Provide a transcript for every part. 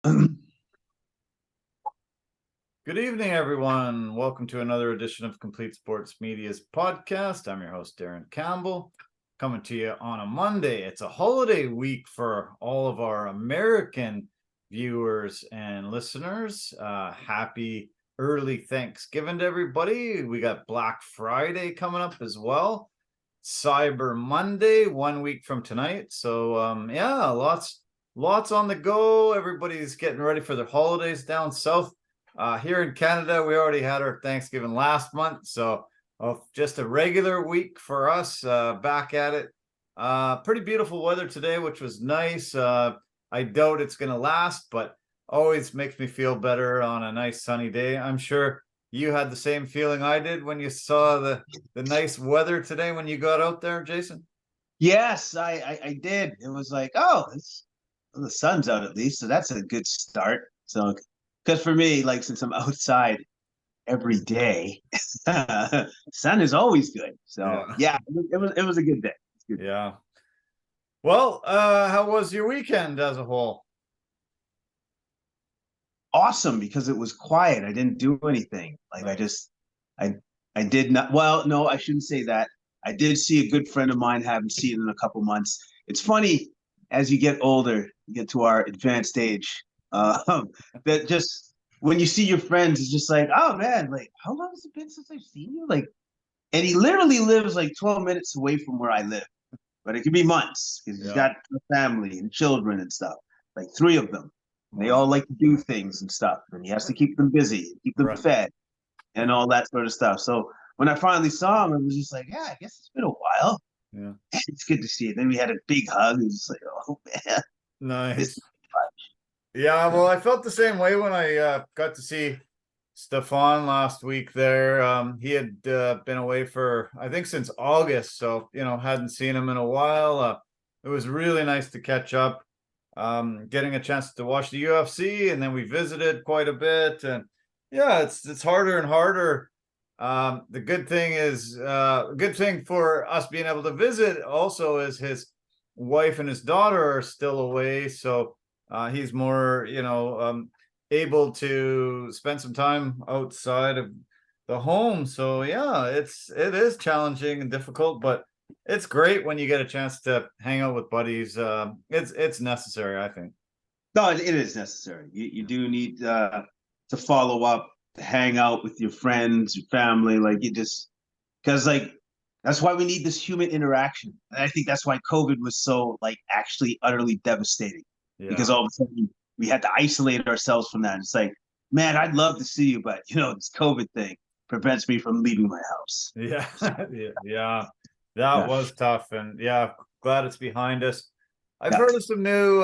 Good evening, everyone. Welcome to another edition of Complete Sports Media's podcast. I'm your host, Darren Campbell, coming to you on a Monday. It's a holiday week for all of our American viewers and listeners. Happy early Thanksgiving to everybody. We got Black Friday coming up as well. Cyber Monday, 1 week from tonight. So, lots on the go. Everybody's getting ready for their holidays down south. Here in Canada, we already had our Thanksgiving last month, so just a regular week for us. Back at it. Pretty beautiful weather today, which was nice. I doubt it's going to last, but always makes me feel better on a nice sunny day. I'm sure you had the same feeling I did when you saw the nice weather today when you got out there, Jason. Yes, I did. It was like, the sun's out at least, so that's a good start. So, because for me, like since I'm outside every day, sun is always good. So it was a good day. Good. Yeah. Well, how was your weekend as a whole? Awesome, because it was quiet. I didn't do anything. Like I did not. Well, no, I shouldn't say that. I did see a good friend of mine. Haven't seen in a couple months. It's funny as you get older, you get to our advanced age. That just when you see your friends, it's just like, oh man, like how long has it been since I've seen you? Like, and he literally lives like 12 minutes away from where I live, but it could be months because he's got a family and children and stuff, like three of them. They all like to do things and stuff, and he has to keep them busy, keep them fed, and all that sort of stuff. So when I finally saw him, it was just like, yeah, I guess it's been a while. Yeah, it's good to see it. Then we had a big hug. It was just like, oh man, nice. Yeah, well, I felt the same way when I got to see Stefan last week there. He had been away for, I think, since August, so, hadn't seen him in a while. It was really nice to catch up, getting a chance to watch the UFC, and then we visited quite a bit. And yeah, it's harder and harder. The good thing is, a good thing for us being able to visit also is his wife and his daughter are still away, so he's more, able to spend some time outside of the home. So yeah, it is challenging and difficult, but it's great when you get a chance to hang out with buddies. It's necessary, I think. No, it is necessary. You do need to follow up, to hang out with your friends, your family. Like you just because like that's why we need this human interaction. And I think that's why COVID was so like actually utterly devastating. Because all of a sudden we had to isolate ourselves from that. And it's like, man, I'd love to see you, but this COVID thing prevents me from leaving my house. Yeah, yeah, that was tough, and glad it's behind us. I've heard of some new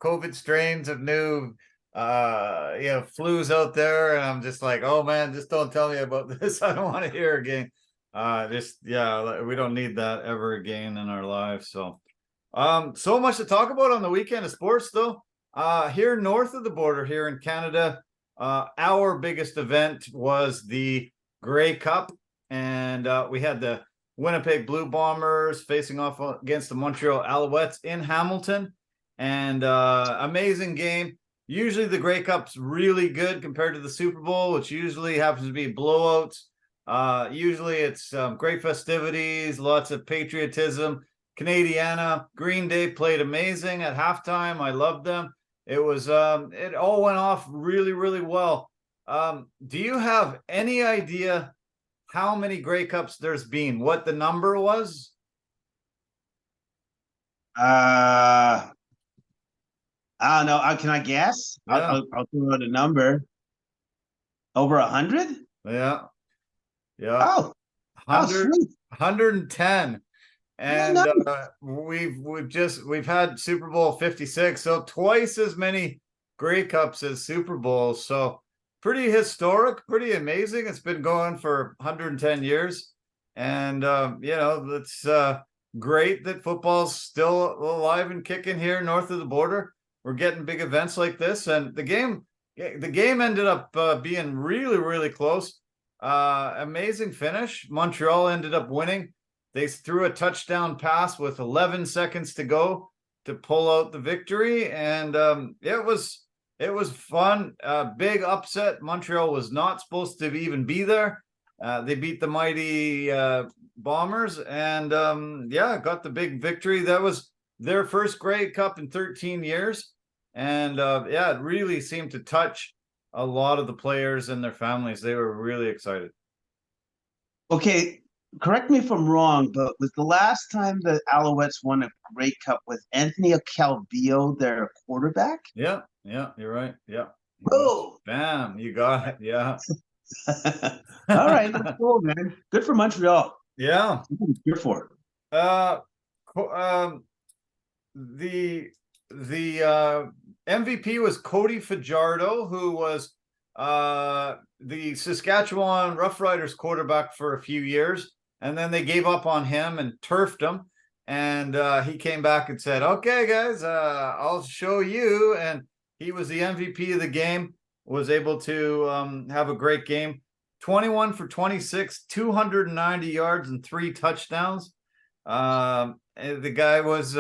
COVID strains of new flus out there, and I'm just like, oh man, just don't tell me about this. I don't want to hear again. We don't need that ever again in our lives. So much to talk about on the weekend of sports, though. Here north of the border, here in Canada, our biggest event was the Grey Cup, and we had the Winnipeg Blue Bombers facing off against the Montreal Alouettes in Hamilton, and amazing game. Usually the Grey Cup's really good compared to the Super Bowl, which usually happens to be blowouts. Usually it's great festivities, lots of patriotism. Canadiana, Green Day played amazing at halftime. I loved them. It was it all went off really, really well. Do you have any idea how many Grey Cups there's been? What the number was? I don't know. Can I guess? Yeah. I'll throw out a number. Over 100? Yeah. Oh, 100, 110. And we've had Super Bowl 56, so twice as many Grey Cups as Super Bowls. So pretty historic, pretty amazing. It's been going for 110 years, and it's great that football's still alive and kicking here north of the border. We're getting big events like this, and the game ended up being really, really close. Amazing finish. Montreal ended up winning. They threw a touchdown pass with 11 seconds to go to pull out the victory, and it was It was fun. Big upset. Montreal was not supposed to even be there. They beat the mighty Bombers, and got the big victory. That was their first Grey Cup in 13 years. And it really seemed to touch a lot of the players and their families. They were really excited. Okay, correct me if I'm wrong, but was the last time the Alouettes won a Grey Cup with Anthony Calvillo, their quarterback? Yeah, you're right. Yeah. Oh, bam, you got it. Yeah. All right, that's cool, man. Good for Montreal. Yeah. Good for it. The MVP was Cody Fajardo, who was the Saskatchewan Roughriders quarterback for a few years, and then they gave up on him and turfed him. And he came back and said, "Okay, guys, I'll show you." And he was the MVP of the game. Was able to have a great game. 21 for 26, 290 yards and 3 touchdowns. The guy was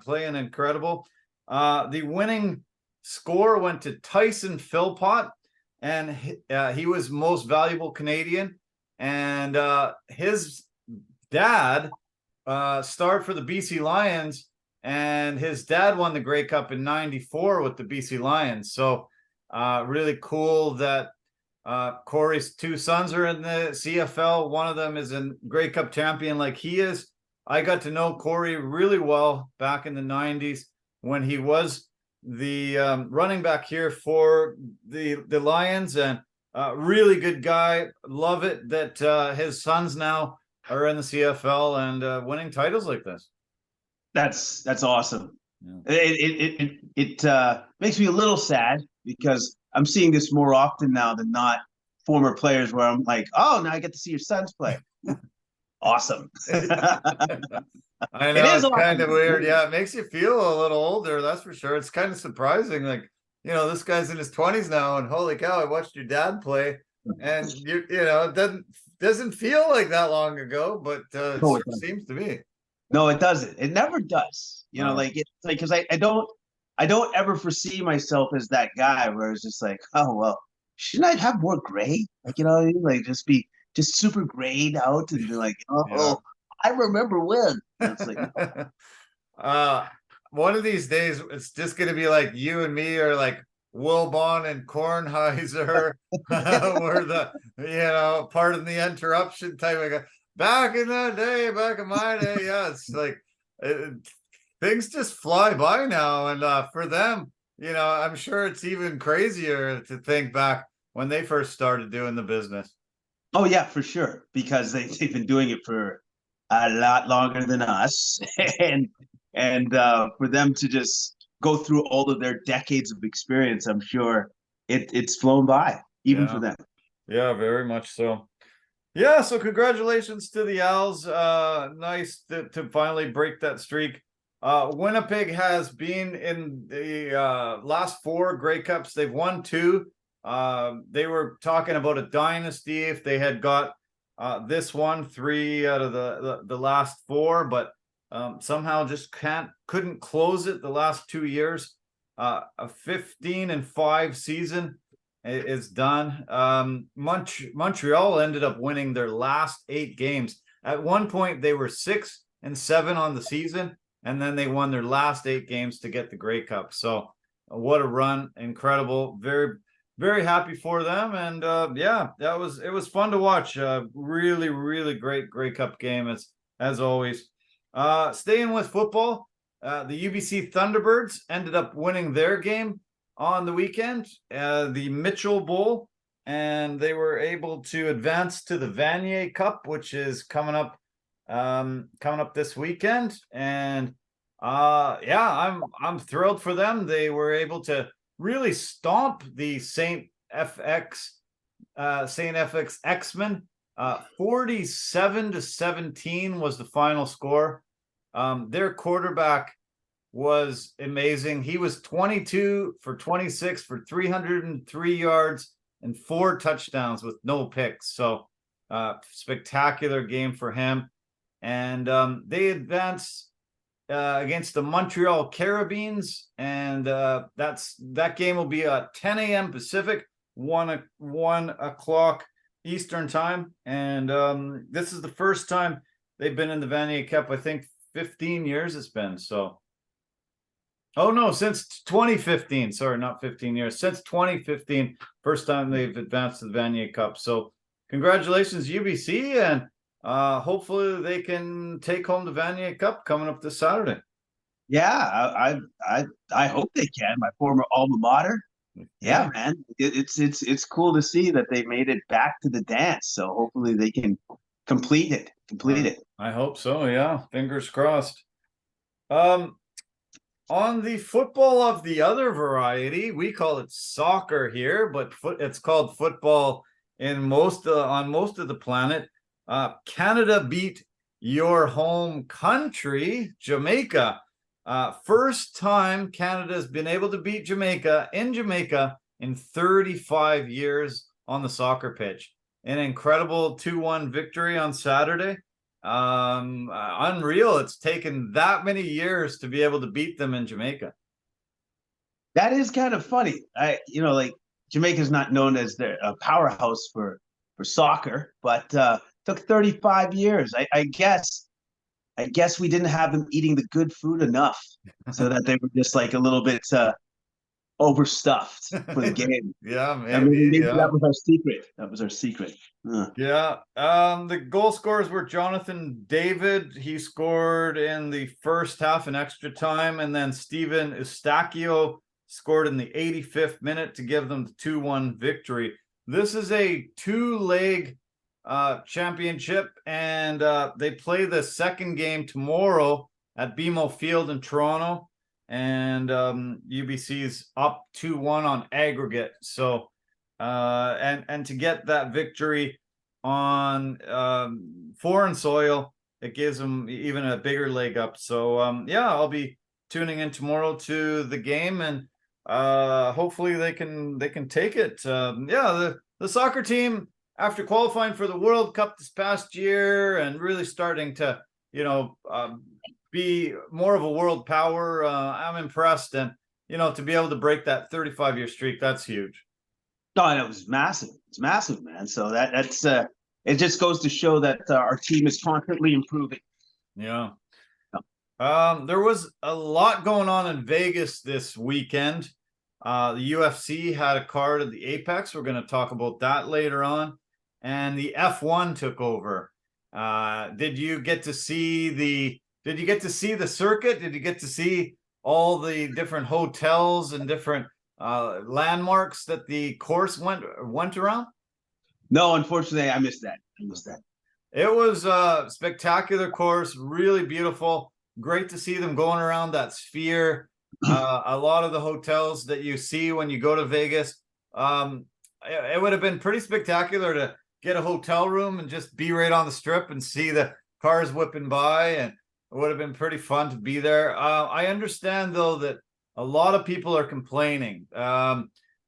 playing incredible. The winning score went to Tyson Philpott, and he was most valuable Canadian. And his dad starred for the BC Lions, and his dad won the Grey Cup in '94 with the BC Lions. So really cool that Corey's 2 sons are in the CFL. One of them is a Grey Cup champion like he is. I got to know Corey really well back in the 90s when he was the running back here for the Lions, and really good guy. Love it that his sons now are in the CFL and winning titles like this. That's awesome. Yeah. It makes me a little sad because I'm seeing this more often now than not. Former players where I'm like, oh, now I get to see your sons play. Awesome. I know, it's kind of weird. Yeah, it makes you feel a little older, that's for sure. It's kind of surprising. Like, this guy's in his 20s now, and holy cow, I watched your dad play, and it doesn't feel like that long ago, but it seems to me. No, it doesn't. It never does. It's like because I don't ever foresee myself as that guy where it's just like, oh well, shouldn't I have more gray? Like, like just be just super grayed out and be like, I remember when. It's like, one of these days, it's just going to be like you and me, or like Wilbon and Kornheiser, we're the, pardon the interruption type of guy. Back in the day, back in my day, it's like things just fly by now. And for them, I'm sure it's even crazier to think back when they first started doing the business. Oh yeah, for sure, because they've been doing it for a lot longer than us, and for them to just go through all of their decades of experience, I'm sure it's flown by even for them. Yeah, very much so. Yeah, so congratulations to the Owls. Nice to finally break that streak. Winnipeg has been in the last 4 Grey Cups. They've won 2. They were talking about a dynasty if they had got this one 3 out of the last 4, but somehow just couldn't close it the last 2 years. A 15-5 season is done. Montreal ended up winning their last 8 games. At one point, they were 6-7 on the season, and then they won their last 8 games to get the Grey Cup. So what a run. Incredible. Very, very happy for them. And it was fun to watch. Really, really great Grey Cup game as always. Staying with football, the UBC Thunderbirds ended up winning their game on the weekend, the Mitchell Bowl, and they were able to advance to the Vanier Cup, which is coming up this weekend. And I'm thrilled for them. They were able to really stomp the Saint FX X-Men. 47-17 was the final score. Their quarterback was amazing. He was 22 for 26 for 303 yards and 4 touchdowns with no picks. So spectacular game for him. And they advanced against the Montreal Carabines, and that game will be at 10 a.m. Pacific, 1 o'clock Eastern time. And this is the first time they've been in the Vanier Cup. I think 15 years it's been. So, oh no, since 2015. Sorry, not 15 years. Since 2015, first time they've advanced to the Vanier Cup. So, congratulations, UBC, and hopefully they can take home the Vanier Cup coming up this Saturday. Yeah, I hope they can. My former alma mater. Yeah, man, it's cool to see that they made it back to the dance. So hopefully they can complete it. I hope so. Yeah, fingers crossed. On the football of the other variety, we call it soccer here, but it's called football in on most of the planet. Canada beat your home country, Jamaica. First time Canada's been able to beat Jamaica in 35 years on the soccer pitch. An incredible 2-1 victory on Saturday. Unreal. It's taken that many years to be able to beat them in Jamaica. That is kind of funny. Like Jamaica's not known as a powerhouse for soccer, but took 35 years. I guess we didn't have them eating the good food enough, so that they were just like a little bit overstuffed for the game. Yeah, maybe that was our secret. Yeah. The goal scorers were Jonathan David. He scored in the first half in extra time, and then Steven Eustachio scored in the 85th minute to give them the 2-1 victory. This is a 2-leg championship, and they play the second game tomorrow at BMO Field in Toronto, and UBC's up 2-1 on aggregate. So and to get that victory on foreign soil, it gives them even a bigger leg up. So yeah, I'll be tuning in tomorrow to the game, and hopefully they can take it. Yeah, the soccer team, after qualifying for the World Cup this past year and really starting to, be more of a world power, I'm impressed. And, to be able to break that 35-year streak, that's huge. No, and it was massive. It's massive, man. So that's it just goes to show that our team is constantly improving. Yeah. There was a lot going on in Vegas this weekend. The UFC had a card at the Apex. We're going to talk about that later on. And the F1 took over. Did you get to see the circuit? Did you get to see all the different hotels and different landmarks that the course went around? No, unfortunately, I missed that. It was a spectacular course, really beautiful. Great to see them going around that sphere. A lot of the hotels that you see when you go to Vegas, it would have been pretty spectacular to get a hotel room and just be right on the strip and see the cars whipping by, and it would have been pretty fun to be there. I understand, though, that a lot of people are complaining.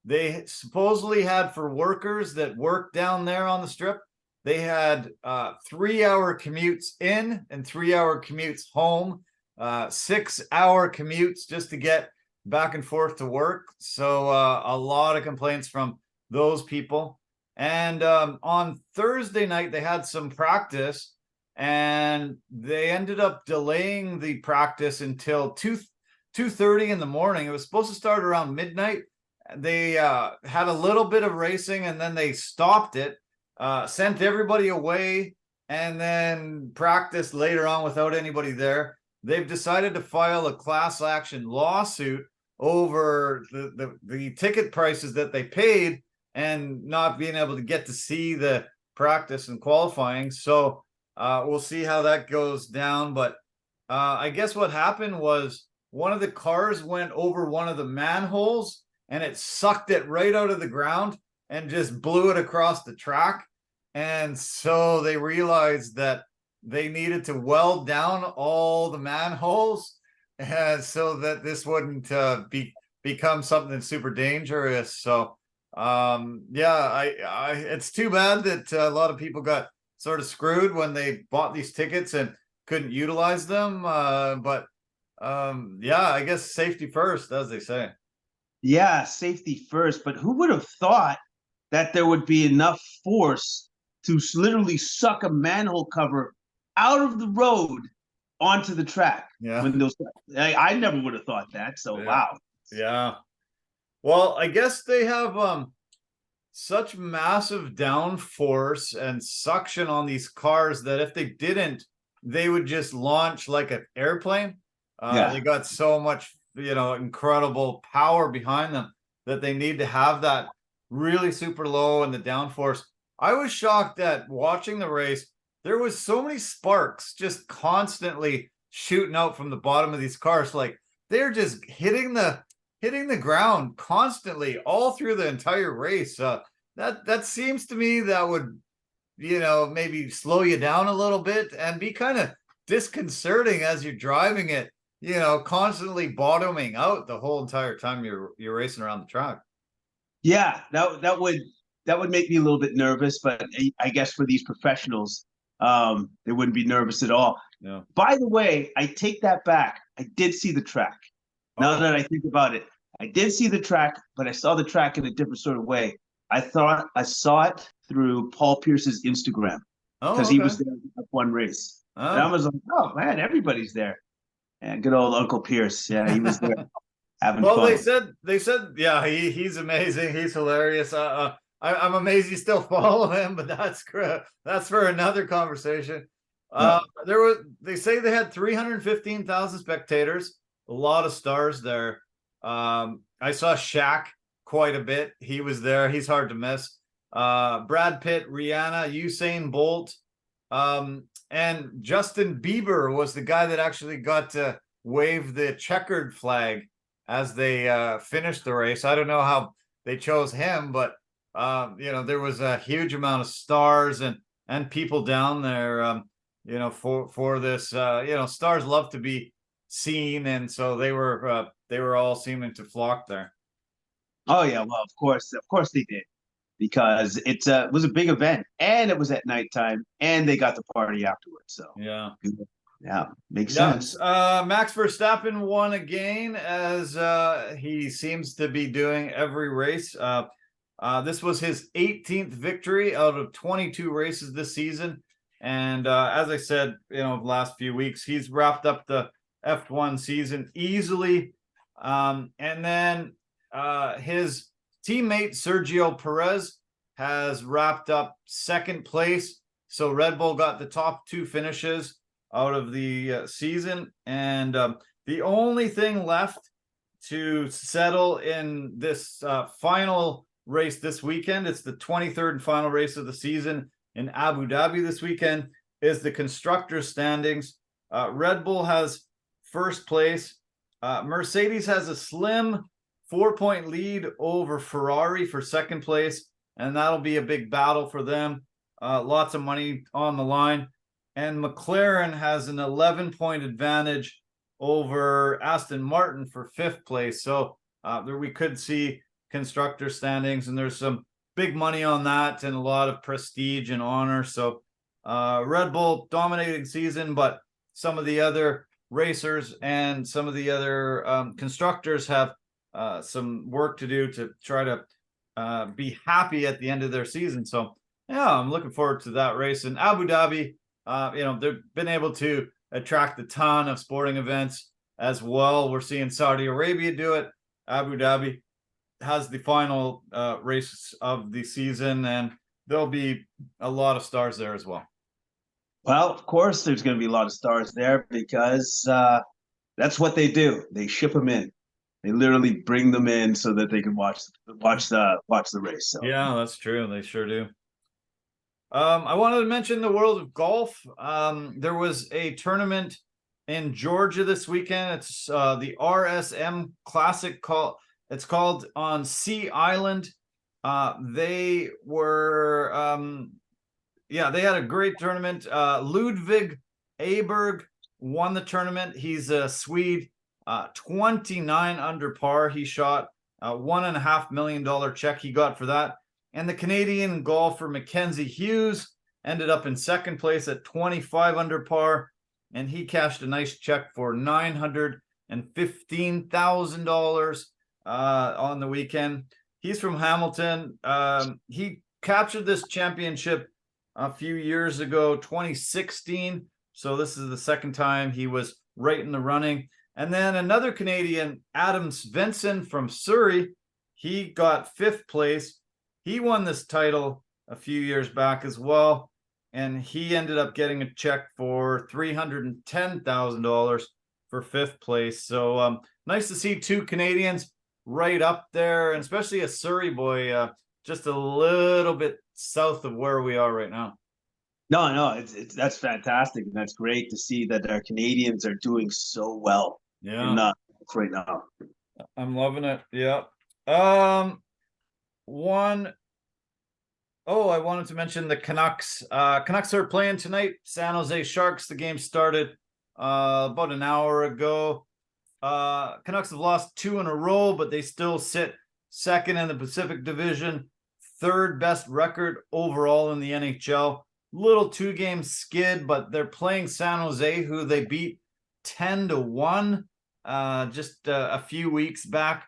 They supposedly had, for workers that work down there on the strip, they had 3-hour commutes in and 3-hour commutes home, 6-hour commutes just to get back and forth to work. So a lot of complaints from those people. And on Thursday night, they had some practice, and they ended up delaying the practice until 2:30 in the morning. It was supposed to start around midnight. They had a little bit of racing, and then they stopped it, sent everybody away, and then practiced later on without anybody there. They've decided to file a class action lawsuit over the ticket prices that they paid and not being able to get to see the practice and qualifying. So we'll see how that goes down. But I guess what happened was one of the cars went over one of the manholes, and it sucked it right out of the ground and just blew it across the track. And so they realized that they needed to weld down all the manholes, so that this wouldn't become something super dangerous. So yeah, it's too bad that a lot of people got sort of screwed when they bought these tickets and couldn't utilize them. But Yeah, I guess safety first, as they say. Yeah, safety first. But who would have thought that there would be enough force to literally suck a manhole cover out of the road onto the track? Yeah. When those, I never would have thought that. So Yeah. wow. Yeah. Well, I guess they have such massive downforce and suction on these cars that if they didn't, they would just launch like an airplane. They Yeah. got so much, incredible power behind them that they need to have that really super low and the downforce. I was shocked that watching the race, there was so many sparks just constantly shooting out from the bottom of these cars. Like they're just hitting the ground constantly all through the entire race. That seems to me that would, maybe slow you down a little bit and be kind of disconcerting as you're driving it, constantly bottoming out the whole entire time you're racing around the track. Yeah, that would make me a little bit nervous, but I guess for these professionals, they wouldn't be nervous at all. Yeah. By the way, I take that back. I did see the track. Now that I think about it, I did see the track, but I saw the track in a different sort of way. I thought I saw it through Paul Pierce's Instagram because he was there at one race. And I was like, oh man, everybody's there. And good old Uncle Pierce. Yeah, he was there having Well, fun. they said, yeah, he's amazing. He's hilarious. I'm amazed you still follow him, but that's for another conversation. They say they had 315,000 spectators, a lot of stars there. I saw Shaq quite a bit. He was there. He's hard to miss. Brad Pitt, Rihanna, Usain Bolt, and Justin Bieber was the guy that actually got to wave the checkered flag as they finished the race. I don't know how they chose him, but there was a huge amount of stars and people down there, for this. Stars love to be seen, and so they were all seeming to flock there. Oh yeah, well of course they did, because it was a big event and it was at nighttime and they got the party afterwards. So yeah, makes sense. Max Verstappen won again, as he seems to be doing every race. This was his 18th victory out of 22 races this season. And as I said, the last few weeks, he's wrapped up the F1 season easily. And then his teammate Sergio Perez has wrapped up second place. So Red Bull got the top two finishes out of the season. And the only thing left to settle in this final race this weekend, it's the 23rd and final race of the season in Abu Dhabi this weekend, is the constructors standings. Red Bull has first place. Mercedes has a slim 4-point lead over Ferrari for second place, and that'll be a big battle for them. Lots of money on the line. And McLaren has an 11-point advantage over Aston Martin for fifth place. So there we could see constructor standings, and there's some big money on that and a lot of prestige and honor. So Red Bull dominating season, but some of the other racers and some of the other constructors have some work to do to try to be happy at the end of their season. So yeah, I'm looking forward to that race in Abu Dhabi. They've been able to attract a ton of sporting events as well. We're seeing Saudi Arabia do it. Abu Dhabi has the final race of the season, and there'll be a lot of stars there as well. Well, of course, there's going to be a lot of stars there because that's what they do. They ship them in. They literally bring them in so that they can watch the race. So. Yeah, that's true. They sure do. I wanted to mention the world of golf. There was a tournament in Georgia this weekend. It's the RSM Classic. It's called on Sea Island. They were, they had a great tournament. Ludwig Aberg won the tournament. He's a Swede, 29 under par. He shot $1.5 million check he got for that. And the Canadian golfer Mackenzie Hughes ended up in second place at 25 under par, and he cashed a nice check for $950. and $15,000 on the weekend. He's from Hamilton. He captured this championship a few years ago, 2016. So this is the second time he was right in the running. And then another Canadian, Adam Svensson from Surrey, he got 5th place. He won this title a few years back as well. And he ended up getting a check for $310,000 for 5th place. So nice to see 2 Canadians right up there, and especially a Surrey boy, just a little bit south of where we are right now. No, it's that's fantastic. And that's great to see that our Canadians are doing so well. Yeah, right now. I'm loving it. Yeah. I wanted to mention the Canucks. Canucks are playing tonight. San Jose Sharks. The game started about an hour ago. Canucks have lost 2 in a row, but they still sit second in the Pacific Division, 3rd best record overall in the NHL. Little 2-game skid, but they're playing San Jose, who they beat 10-1 just a few weeks back.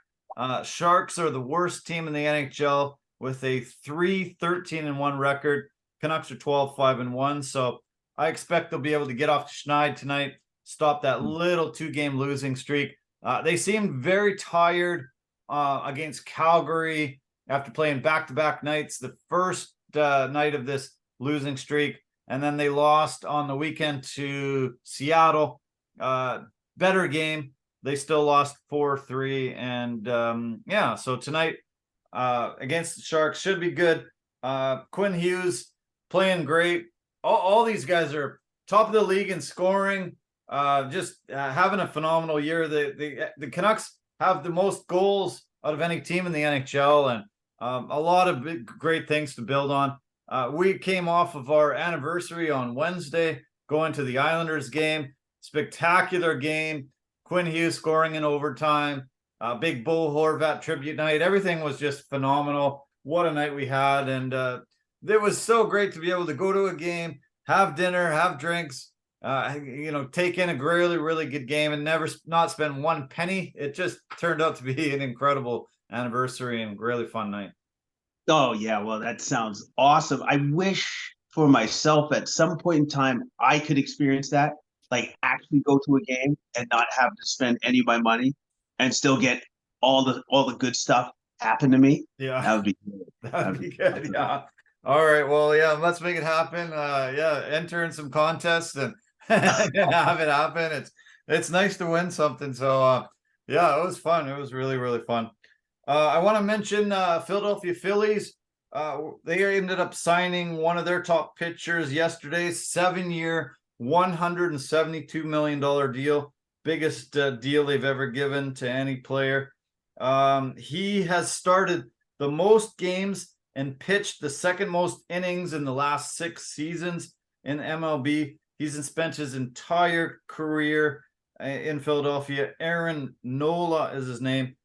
Sharks are the worst team in the NHL with a 3-13-1 record. Canucks are 12-5-1. So I expect they'll be able to get off to Schneid tonight, stop that little 2-game losing streak. They seemed very tired against Calgary after playing back-to-back nights, the first night of this losing streak, and then they lost on the weekend to Seattle. Better game. They still lost 4-3, and so tonight against the Sharks should be good. Quinn Hughes playing great. All these guys are top of the league in scoring. Just having a phenomenal year. The Canucks have the most goals out of any team in the NHL, and a lot of great things to build on. We came off of our anniversary on Wednesday, going to the Islanders game. Spectacular game. Quinn Hughes scoring in overtime. Big Bo Horvat tribute night. Everything was just phenomenal. What a night we had. And it was so great to be able to go to a game, have dinner, have drinks, take in a really, really good game and never not spend one penny. It just turned out to be an incredible anniversary and really fun night. Oh, yeah. Well, that sounds awesome. I wish for myself at some point in time I could experience that, like actually go to a game and not have to spend any of my money and still get all the good stuff happen to me. Yeah. That would be good. That'd be good. Yeah. All right. Well, yeah, let's make it happen. Enter in some contests and have it happen. It's nice to win something. So it was fun. It was really, really fun. I want to mention Philadelphia Phillies. They ended up signing one of their top pitchers yesterday, 7-year, $172 million deal. Biggest deal they've ever given to any player. He has started the most games and pitched the second most innings in the last 6 seasons in MLB. He's spent his entire career in Philadelphia. Aaron Nola is his name.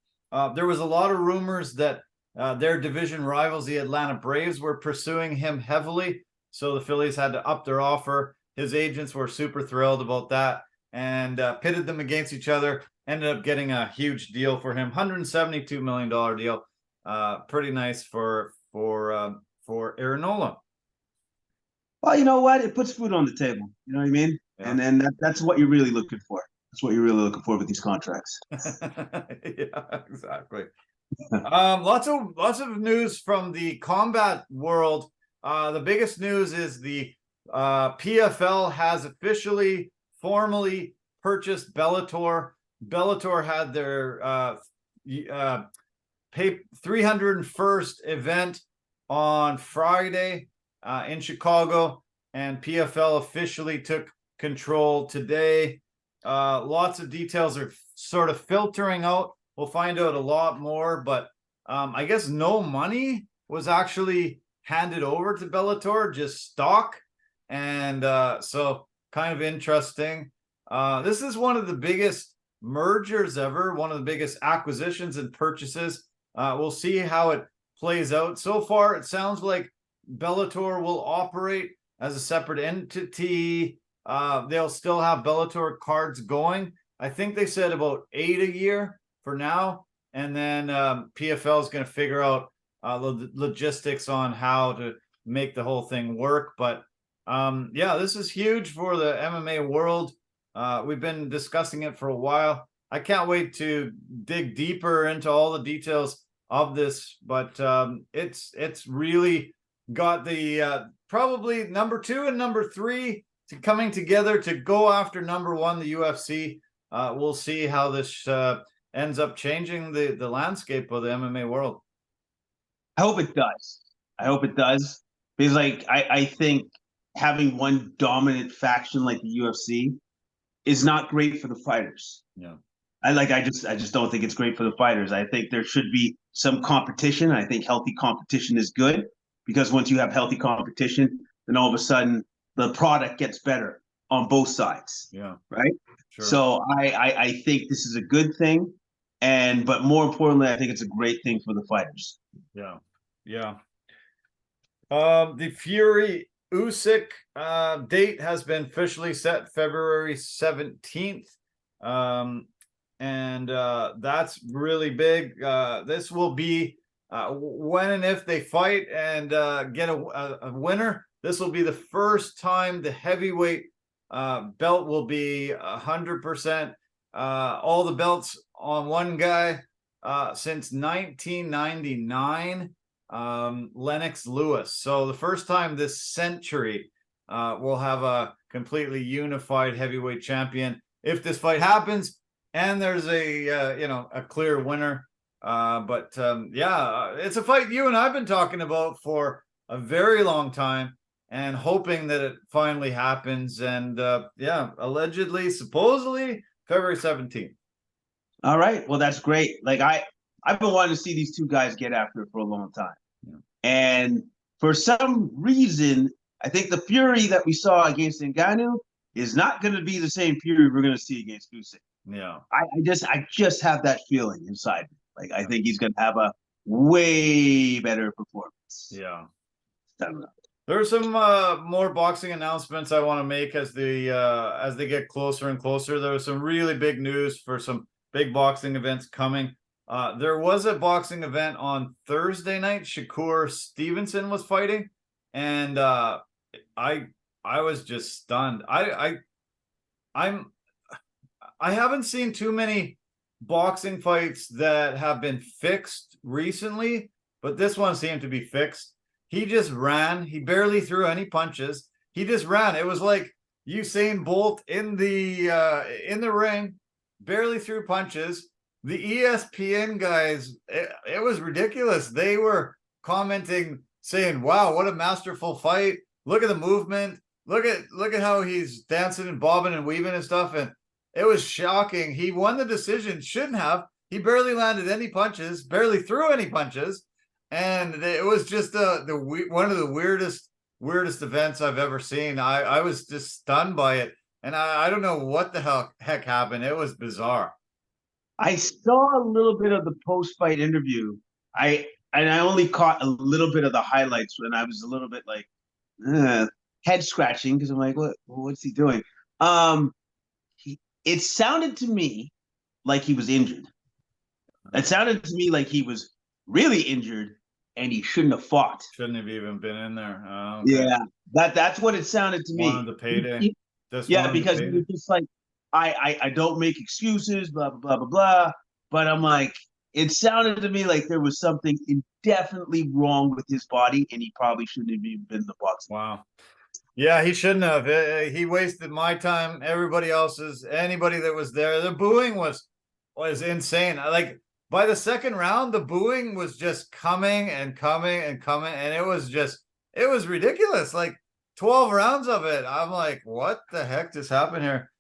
There was a lot of rumors that their division rivals, the Atlanta Braves, were pursuing him heavily. So the Phillies had to up their offer. His agents were super thrilled about that and pitted them against each other. Ended up getting a huge deal for him, $172 million deal. Pretty nice for Aaron Nola. Well, you know what? It puts food on the table. You know what I mean? Yeah. And then that's what you're really looking for. That's what you're really looking for with these contracts. Yeah, exactly. Lots of news from the combat world. The biggest news is the PFL has officially, formally purchased Bellator. Bellator had their 301st event on Friday in Chicago, and PFL officially took control today. Lots of details are sort of filtering out. We'll find out a lot more, but I guess no money was actually handed over to Bellator, just stock. And so kind of interesting. This is one of the biggest mergers ever, one of the biggest acquisitions and purchases. We'll see how it plays out. So far, it sounds like Bellator will operate as a separate entity. They'll still have Bellator cards going, I think they said about 8 a year for now. And then PFL is going to figure out the logistics on how to make the whole thing work. But yeah, this is huge for the MMA world. We've been discussing it for a while. I can't wait to dig deeper into all the details of this, but it's really got the probably number 2 and number 3 coming together to go after number 1, the UFC. We'll see how this ends up changing the landscape of the MMA world. I hope it does. I hope it does. Because like I think having one dominant faction like the UFC is not great for the fighters. Yeah. I just don't think it's great for the fighters. I think there should be some competition. I think healthy competition is good, because once you have healthy competition, then all of a sudden the product gets better on both sides. Yeah. Right. Sure. So I think this is a good thing. But more importantly, I think it's a great thing for the fighters. Yeah. Yeah. The Fury Usyk date has been officially set, February 17th. And that's really big. This will be when and if they fight and get a winner. This will be the first time the heavyweight belt will be 100%. All the belts on one guy since 1999. Lennox Lewis. So the first time this century we'll have a completely unified heavyweight champion if this fight happens and there's a clear winner. But yeah, it's a fight you and I've been talking about for a very long time and hoping that it finally happens. And yeah, allegedly, supposedly February 17th. All right. Well, that's great. Like I've been wanting to see these two guys get after it for a long time. Yeah. And for some reason, I think the Fury that we saw against Ngannou is not going to be the same Fury we're going to see against Usyk. Yeah. I just have that feeling inside me. Like, I think he's going to have a way better performance. Yeah. There are some more boxing announcements I want to make as they get closer and closer. There was some really big news for some big boxing events coming. There was a boxing event on Thursday night. Shakur Stevenson was fighting, and I was just stunned. I haven't seen too many boxing fights that have been fixed recently, but this one seemed to be fixed. He just ran. He barely threw any punches. He just ran. It was like Usain Bolt in the ring, barely threw punches. The ESPN guys, it was ridiculous. They were commenting, saying, "Wow, what a masterful fight! Look at the movement. Look at how he's dancing and bobbing and weaving and stuff." And it was shocking. He won the decision. Shouldn't have. He barely landed any punches. Barely threw any punches. And it was just one of the weirdest events I've ever seen. I was just stunned by it, and I don't know what the heck happened. It was bizarre. I saw a little bit of the post-fight interview. I only caught a little bit of the highlights, when I was a little bit like head scratching, because I'm like, what's he doing? It sounded to me like he was injured. It sounded to me like he was really injured, and he shouldn't have fought. Shouldn't have even been in there. Okay. Yeah, that's what it sounded to me. Wanted the payday. Yeah, because he was just like, I don't make excuses, blah, blah, blah, blah, blah. But I'm like, it sounded to me like there was something indefinitely wrong with his body, and he probably shouldn't have even been in the boxing. Wow. Yeah, he shouldn't have. He wasted my time, everybody else's, anybody that was there. The booing was insane. Like, by the second round, the booing was just coming and coming and coming, and it was ridiculous. Like 12 rounds of it. I'm like, what the heck just happened here?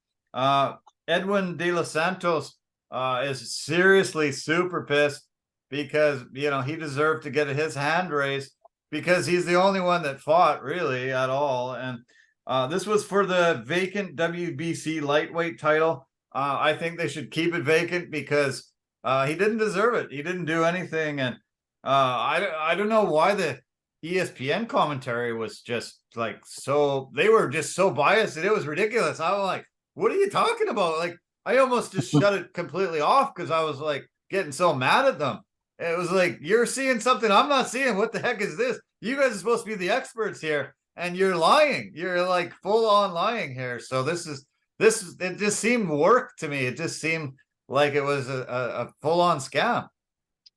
Edwin De Los Santos is seriously super pissed because, he deserved to get his hand raised because he's the only one that fought really at all. And this was for the vacant WBC lightweight title. I think they should keep it vacant because he didn't deserve it. He didn't do anything. And I don't know why the ESPN commentary was just like, they were just so biased that it was ridiculous. I was like, what are you talking about? Like, I almost just shut it completely off because I was like getting so mad at them. It was like, you're seeing something I'm not seeing. What the heck is this? You guys are supposed to be the experts here, and you're lying. You're like full on lying here. So it just seemed work to me. It just seemed like it was a full on scam.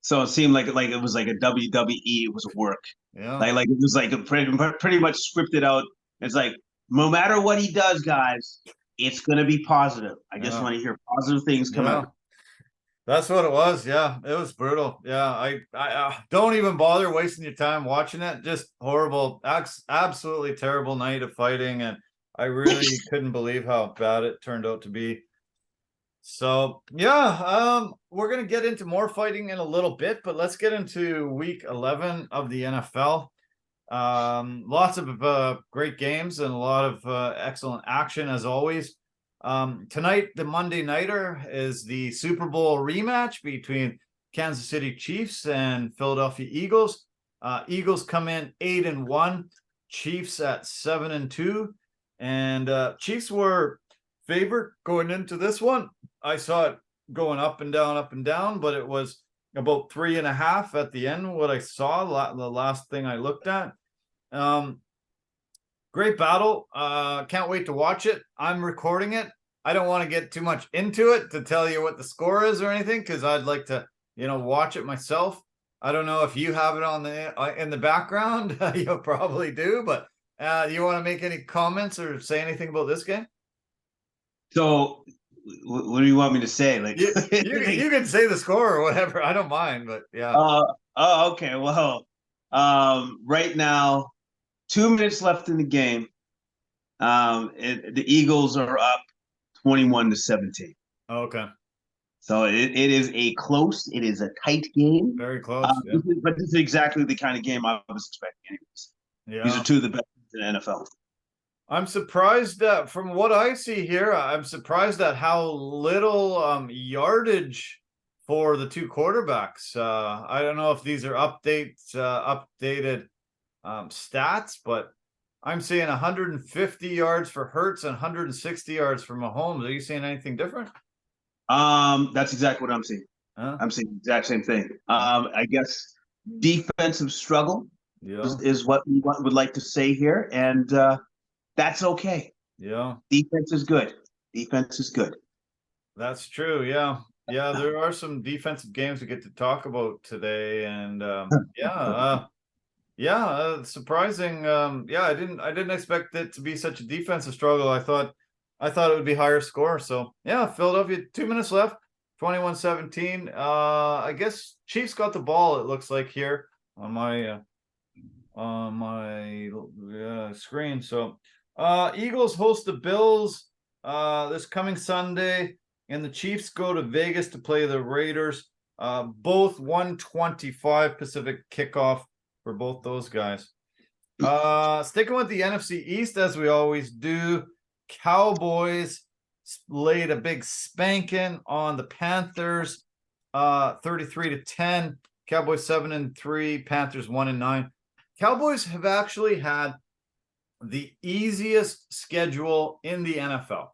So it seemed like it was like a WWE. It was work. Yeah. Like it was like a pretty much scripted out. It's like, no matter what he does, guys, it's gonna be positive. I just want to hear positive things come out. That's what it was. Yeah, it was brutal. Yeah, I don't even bother wasting your time watching it. Just horrible, absolutely terrible night of fighting, and I really couldn't believe how bad it turned out to be. So yeah, we're gonna get into more fighting in a little bit, but let's get into week 11 of the NFL. Lots of great games and a lot of excellent action as always. Tonight, the Monday nighter is the Super Bowl rematch between Kansas City Chiefs and Philadelphia Eagles. Eagles come in 8-1, Chiefs at 7-2, and Chiefs were favored going into this one. I saw it going up and down, but it was about 3.5 at the end. What I saw, the last thing I looked at. Great battle. Can't wait to watch it. I'm recording it. I don't want to get too much into it to tell you what the score is or anything, because I'd like to, watch it myself. I don't know if you have it on in the background. You probably do, but you want to make any comments or say anything about this game? So, what do you want me to say? Like, you can say the score or whatever. I don't mind, but yeah. Okay. Well, right now, 2 minutes left in the game. The Eagles are up 21-17. Okay. So it is a tight game. Very close. Yeah. But this is exactly the kind of game I was expecting anyways. Yeah. These are two of the best in the NFL. I'm surprised that from what I see here, I'm surprised at how little yardage for the two quarterbacks. I don't know if these are updated stats, but I'm seeing 150 yards for Hurts and 160 yards for Mahomes. Are you seeing anything different? That's exactly what I'm seeing. Huh? I'm seeing the exact same thing. I guess defensive struggle is what we would like to say here, and that's okay. Yeah. Defense is good. Defense is good. That's true. Yeah. Yeah, there are some defensive games we get to talk about today, and surprising. I didn't expect it to be such a defensive struggle. I thought it would be higher score. So yeah, Philadelphia, 2 minutes left, 21-17. I guess Chiefs got the ball, it looks like here on my screen. So Eagles host the Bills this coming Sunday, and the Chiefs go to Vegas to play the Raiders. Both 1:25 Pacific kickoff for both those guys. Sticking with the NFC East as we always do, Cowboys laid a big spanking on the Panthers, 33-10. Cowboys 7-3, Panthers 1-9. Cowboys have actually had the easiest schedule in the NFL.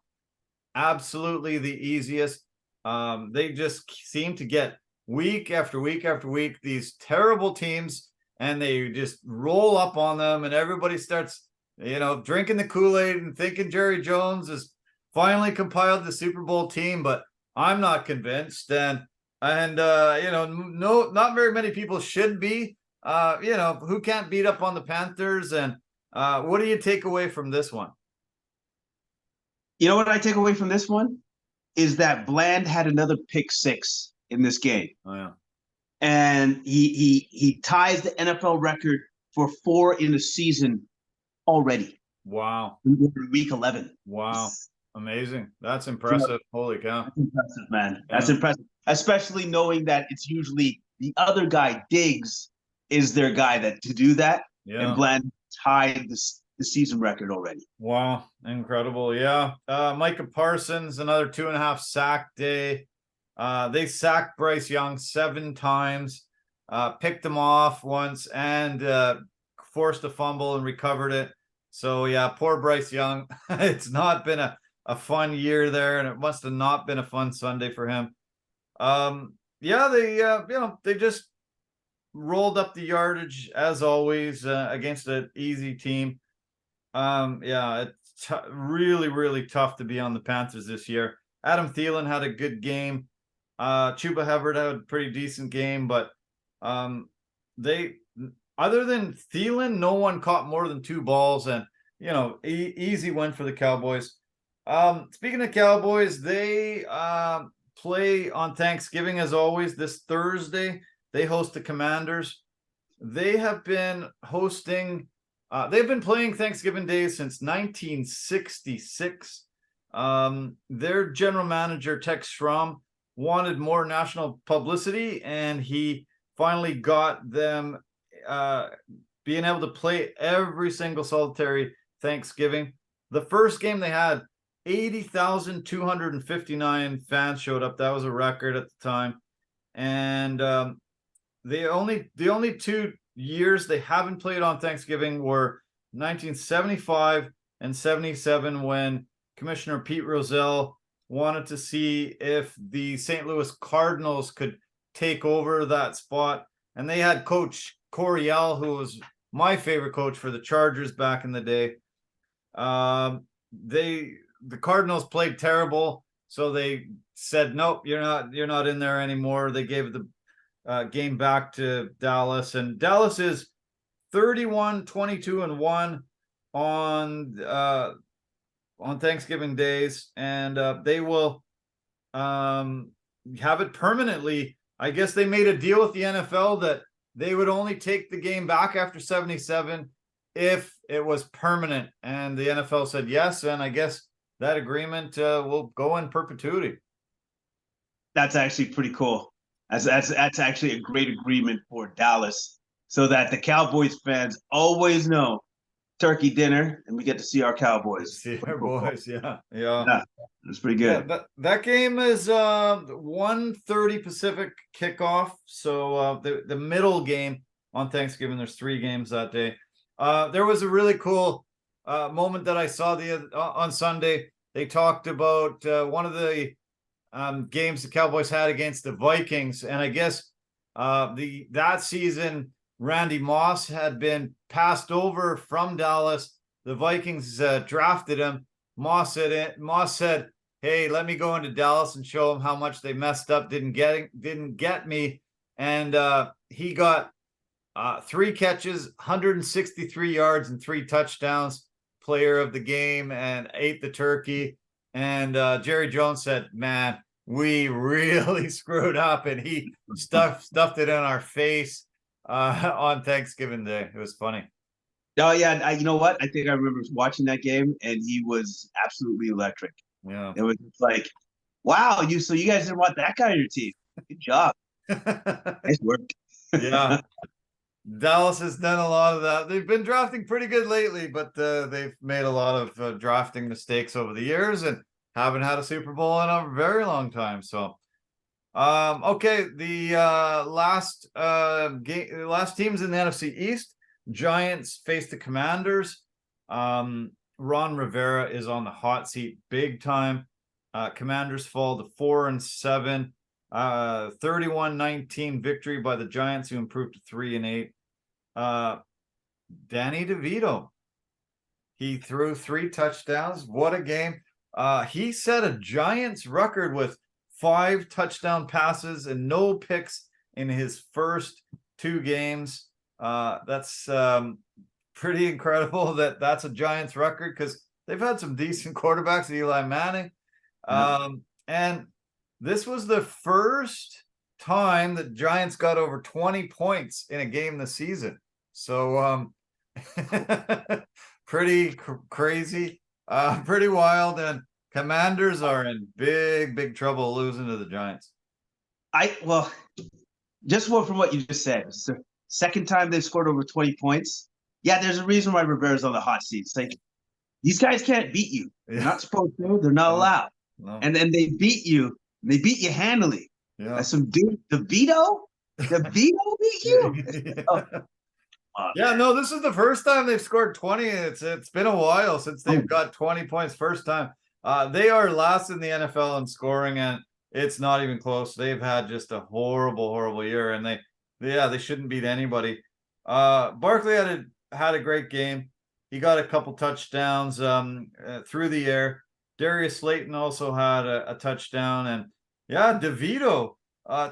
Absolutely the easiest. They just seem to get week after week after week these terrible teams, and they just roll up on them, and everybody starts, drinking the Kool-Aid and thinking Jerry Jones has finally compiled the Super Bowl team, but I'm not convinced. And not very many people should be. Who can't beat up on the Panthers? And what do you take away from this one? You know what I take away from this one is that Bland had another pick six in this game. Oh yeah. And he ties the NFL record for 4 in a season already. Wow. Week 11. Wow. Amazing. That's impressive. Holy cow. That's impressive, man. That's impressive. Especially knowing that it's usually the other guy, Diggs, is their guy to do that. Yeah. And Bland tied the season record already. Wow. Incredible. Yeah. Micah Parsons, another 2.5 sack day. They sacked Bryce Young 7 times, picked him off once, and forced a fumble and recovered it. So yeah, poor Bryce Young. It's not been a a fun year there, and it must have not been a fun Sunday for him. Yeah, they just rolled up the yardage as always against an easy team. Yeah, it's really tough to be on the Panthers this year. Adam Thielen had a good game. Chuba Hubbard had a pretty decent game, but they, other than Thielen, no one caught more than 2 balls, and easy win for the Cowboys. Speaking of Cowboys, they play on Thanksgiving as always this Thursday. They host the Commanders. They have been hosting. They've been playing Thanksgiving Day since 1966. Their general manager, Tex Schramm, wanted more national publicity, and he finally got them being able to play every single solitary Thanksgiving. The first game they had 80,259 fans showed up. That was a record at the time. And the only 2 years they haven't played on Thanksgiving were 1975 and 77, when Commissioner Pete Rozelle wanted to see if the St. Louis Cardinals could take over that spot. And they had Coach Coryell, who was my favorite coach for the Chargers back in the day. The Cardinals played terrible, so they said, nope, you're not in there anymore. They gave the game back to Dallas, and Dallas is 31-22-1 on Thanksgiving days, and they will have it permanently. I guess they made a deal with the NFL that they would only take the game back after 77 if it was permanent, and the NFL said yes, and I guess that agreement will go in perpetuity. That's actually pretty cool. That's actually a great agreement for Dallas, so that the Cowboys fans always know turkey dinner, and we get to see our Cowboys. See our boys, yeah. That's pretty good. Yeah, that game is 1:30 Pacific kickoff, so the middle game on Thanksgiving. There's 3 games that day. There was a really cool moment that I saw on Sunday. They talked about one of the games the Cowboys had against the Vikings, and I guess that season Randy Moss had been passed over from Dallas. The Vikings drafted him. Moss said, "Hey, let me go into Dallas and show them how much they messed up, didn't get me." And he got 3 catches, 163 yards, and 3 touchdowns. Player of the game, and ate the turkey. And Jerry Jones said, "Man, we really screwed up," and he stuffed it in our face on Thanksgiving Day. It was funny. Oh yeah, you know what? I think I remember watching that game, and he was absolutely electric. Yeah, it was like, wow, so you guys didn't want that guy on your team. Good job. Nice work. Yeah. Dallas has done a lot of that. They've been drafting pretty good lately, but they've made a lot of drafting mistakes over the years and haven't had a Super Bowl in a very long time. So, okay, the last teams in the NFC East, Giants face the Commanders. Ron Rivera is on the hot seat big time. Commanders fall to 4-7. 31-19 victory by the Giants, who improved to 3-8. Danny DeVito, he threw 3 touchdowns. What a game. He set a Giants record with 5 touchdown passes and no picks in his first 2 games. That's pretty incredible that's a Giants record, because they've had some decent quarterbacks, Eli Manning. And this was the first time that Giants got over 20 points in a game this season. So pretty crazy, pretty wild. And Commanders are in big trouble losing to the Giants. Just from what you just said, it's the second time they've scored over 20 points. Yeah, there's a reason why Rivera's on the hot seat. It's like, these guys can't beat you. They're not supposed to. They're not allowed. No. And then they beat you. They beat you handily. Yeah. Some dude, DeVito beat you. Yeah, no, this is the first time they've scored 20. It's been a while since they've got 20 points first time. They are last in the NFL in scoring, and it's not even close. They've had just a horrible, horrible year, and they shouldn't beat anybody. Barkley had a great game. He got a couple touchdowns through the air. Darius Slayton also had a touchdown, and yeah, DeVito,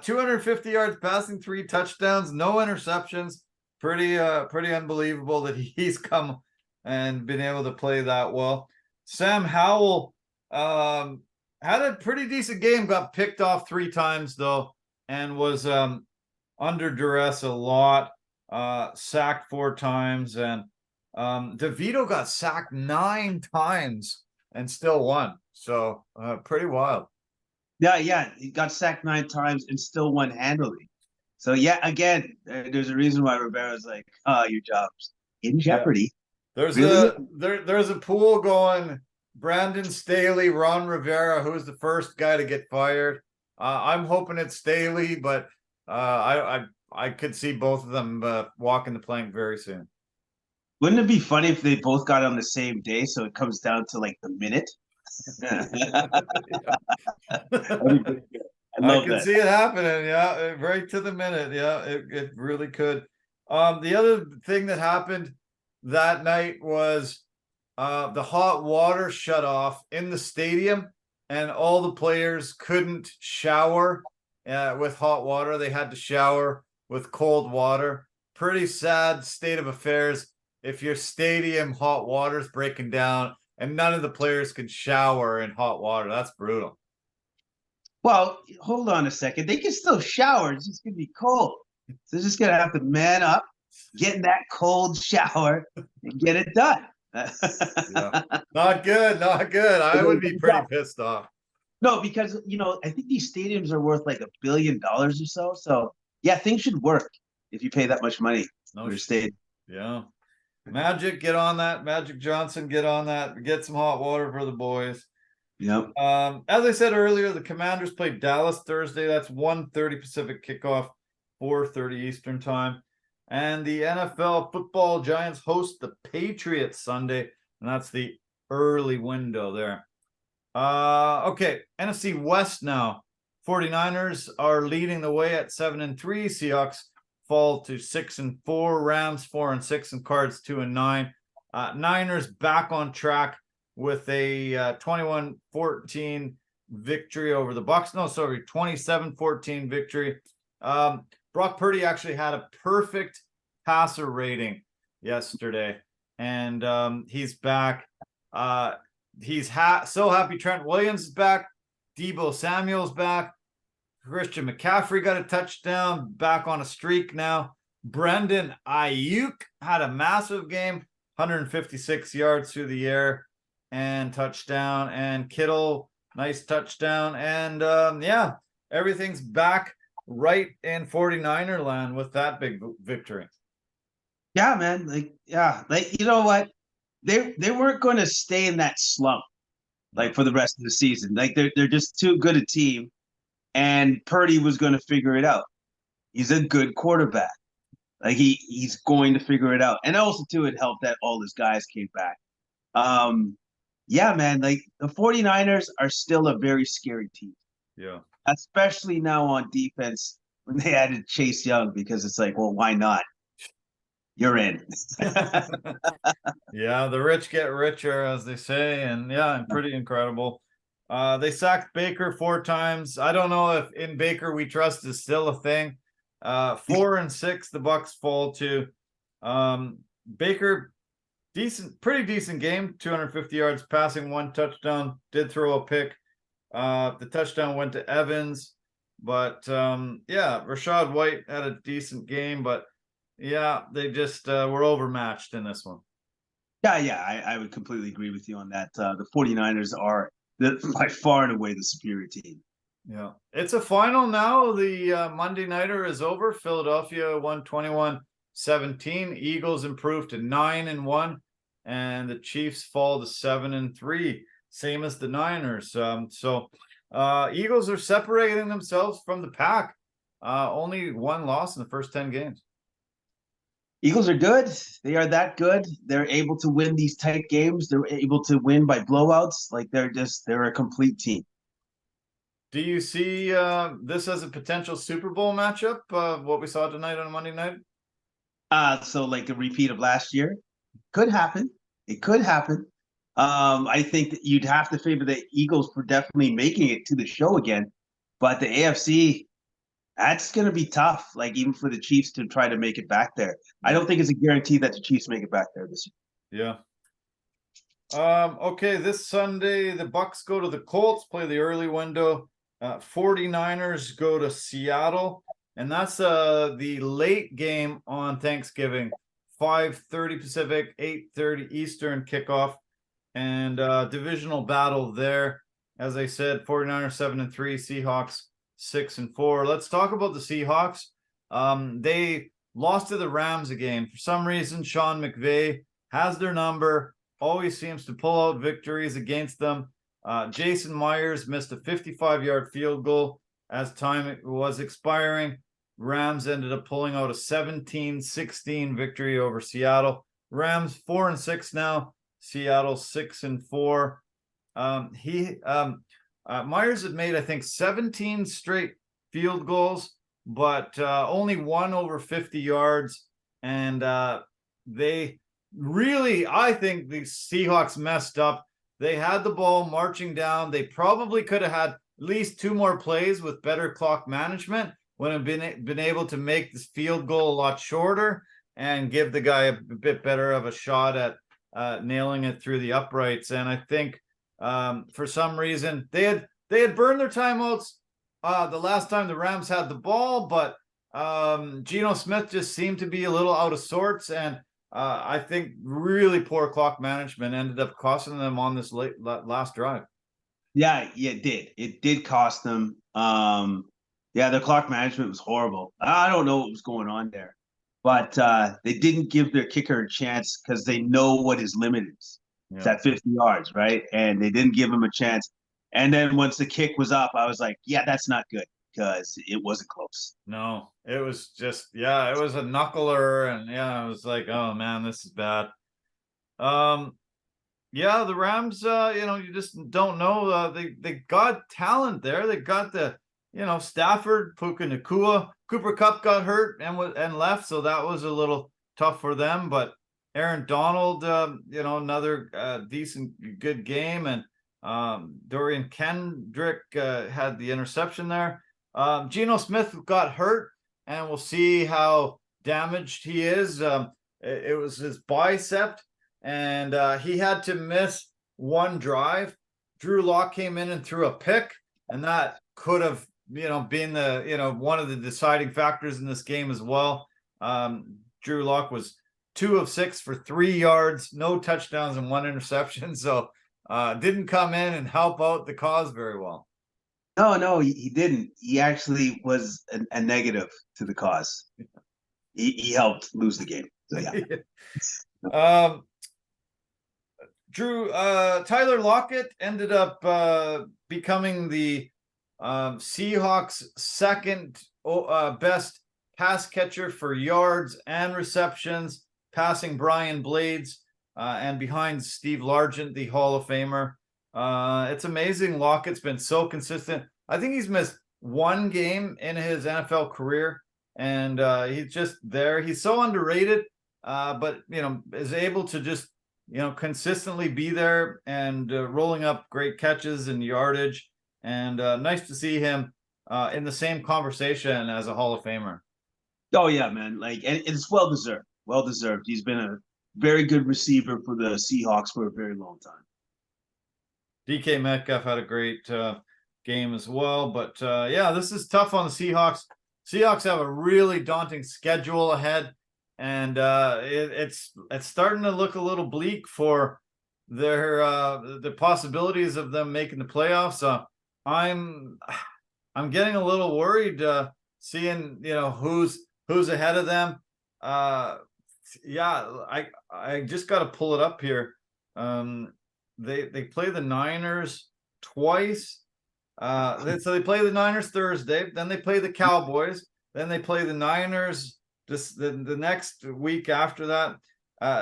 250 yards passing, 3 touchdowns, no interceptions. Pretty unbelievable that he's come and been able to play that well. Sam Howell had a pretty decent game, got picked off 3 times though, and was under duress a lot, sacked 4 times, and DeVito got sacked 9 times and still won. So pretty wild. Yeah, he got sacked 9 times and still won handily. So yeah, again, there's a reason why Rivera's like, your job's in jeopardy. Yeah. There's a pool going. Brandon Staley, Ron Rivera, who's the first guy to get fired. I'm hoping it's Staley, but I could see both of them walking the plank very soon. Wouldn't it be funny if they both got on the same day, so it comes down to like the minute? I can see it happening. Yeah, right to the minute. Yeah, it really could. The other thing that happened that night was the hot water shut off in the stadium, and all the players couldn't shower with hot water. They had to shower with cold water. Pretty sad state of affairs if your stadium hot water's breaking down and none of the players can shower in hot water. That's brutal. Well, hold on a second. They can still shower. It's just going to be cold. So they're just going to have to man up, get in that cold shower, and get it done. Yeah. Not good. I would be pretty pissed off. No, because, I think these stadiums are worth like $1 billion or so. So, yeah, things should work if you pay that much money for your stadium. Yeah. Magic, get on that. Magic Johnson, get on that. Get some hot water for the boys. Yep. As I said earlier, the Commanders played Dallas Thursday. That's 1:30 Pacific kickoff, 4:30 Eastern time. And the NFL football Giants host the Patriots Sunday, and that's the early window there. Okay, NFC West now. 49ers are leading the way at 7-3. Seahawks fall to 6-4. Rams 4-6, and Cards 2-9. Niners back on track with a 21-14 victory over the Bucs. No, sorry, 27-14 victory. Brock Purdy actually had a perfect passer rating yesterday, and he's back. He's so happy. Trent Williams is back. Deebo Samuel's back. Christian McCaffrey got a touchdown, back on a streak now. Brendan Ayuk had a massive game, 156 yards through the air and touchdown. And Kittle, nice touchdown. And yeah, everything's back right in 49er land with that big victory. Yeah, man. You know what? They weren't going to stay in that slump like for the rest of the season. Like they're just too good a team, and Purdy was going to figure it out. He's a good quarterback. Like he's going to figure it out. And also too, it helped that all his guys came back. Yeah, man, like the 49ers are still a very scary team. Yeah. Especially now on defense when they added Chase Young, because it's like, well, why not? You're in. Yeah, the rich get richer, as they say, and yeah, pretty incredible. They sacked Baker 4 times. I don't know if in Baker we trust is still a thing. 4-6, the Bucs fall to. Baker, pretty decent game. 250 yards passing, 1 touchdown. Did throw a pick. The touchdown went to Evans, but yeah, Rachaad White had a decent game, but yeah, they just were overmatched in this one. Yeah, I would completely agree with you on that. The 49ers are by far and away the superior team. Yeah, it's a final now. The Monday nighter is over. Philadelphia won 21-17. Eagles improved to 9-1, and the Chiefs fall to 7-3, same as the Niners. So Eagles are separating themselves from the pack. Only 1 loss in the first 10 games. Eagles are good. They are that good. They're able to win these tight games. They're able to win by blowouts. Like they're a complete team. Do you see this as a potential Super Bowl matchup? What we saw tonight on Monday night? So like a repeat of last year could happen. It could happen. I think that you'd have to favor the Eagles for definitely making it to the show again, but the AFC, that's going to be tough. Like even for the Chiefs to try to make it back there. I don't think it's a guarantee that the Chiefs make it back there this year. Yeah. Okay, this Sunday the Bucks go to the Colts, play the early window. 49ers go to Seattle, and that's the late game on Thanksgiving, 5:30 Pacific, 8:30 Eastern kickoff, and divisional battle there. As I said, 49ers 7-3, Seahawks 6-4. Let's talk about the Seahawks. They lost to the Rams again. For some reason, Sean McVay has their number, always seems to pull out victories against them. Jason Myers missed a 55-yard field goal as time was expiring. Rams ended up pulling out a 17-16 victory over Seattle. Rams 4-6 now. Seattle 6-4. Myers had made, I think, 17 straight field goals, but only one over 50 yards. And they really, I think the Seahawks messed up. They had the ball marching down. They probably could have had at least 2 more plays with better clock management, would have been able to make this field goal a lot shorter and give the guy a bit better of a shot at nailing it through the uprights. And I think for some reason they had burned their timeouts the last time the Rams had the ball, but Geno Smith just seemed to be a little out of sorts, and I think really poor clock management ended up costing them on this last drive. Yeah, it did. It did cost them. Yeah, their clock management was horrible. I don't know what was going on there, but they didn't give their kicker a chance because they know what his limit is. Yeah. It's at 50 yards, right? And they didn't give him a chance. And then once the kick was up, I was like, yeah, that's not good because it wasn't close. No, it was just, yeah, it was a knuckler, and yeah, I was like, oh man, this is bad. Yeah, the Rams, you just don't know. They got talent there. They got the, Stafford, Puka Nacua. Cooper Kupp got hurt and left, so that was a little tough for them. But Aaron Donald, another decent, good game, and Dorian Kendrick had the interception there. Geno Smith got hurt, and we'll see how damaged he is. It was his bicep, and he had to miss one drive. Drew Lock came in and threw a pick, and that could have, been the, one of the deciding factors in this game as well. Drew Lock was 2 of 6 for 3 yards, no touchdowns and 1 interception. So didn't come in and help out the cause very well. No, he didn't. He actually was a negative to the cause. He helped lose the game. So yeah. Tyler Lockett ended up becoming the Seahawks' second best pass catcher for yards and receptions, passing Brian Blades and behind Steve Largent, the Hall of Famer. It's amazing. Lockett's been so consistent. I think he's missed 1 game in his NFL career, and he's just there. He's so underrated, but is able to just consistently be there and rolling up great catches and yardage. And nice to see him in the same conversation as a Hall of Famer. Oh yeah, man! And it's well deserved. Well deserved. He's been a very good receiver for the Seahawks for a very long time. DK Metcalf had a great game as well, but yeah, this is tough on the Seahawks. Seahawks have a really daunting schedule ahead, and it's starting to look a little bleak for the possibilities of them making the playoffs. I'm getting a little worried seeing who's ahead of them. Yeah, I just got to pull it up here. They play the Niners twice. So they play the Niners Thursday, then they play the Cowboys, then they play the Niners just the next week after that.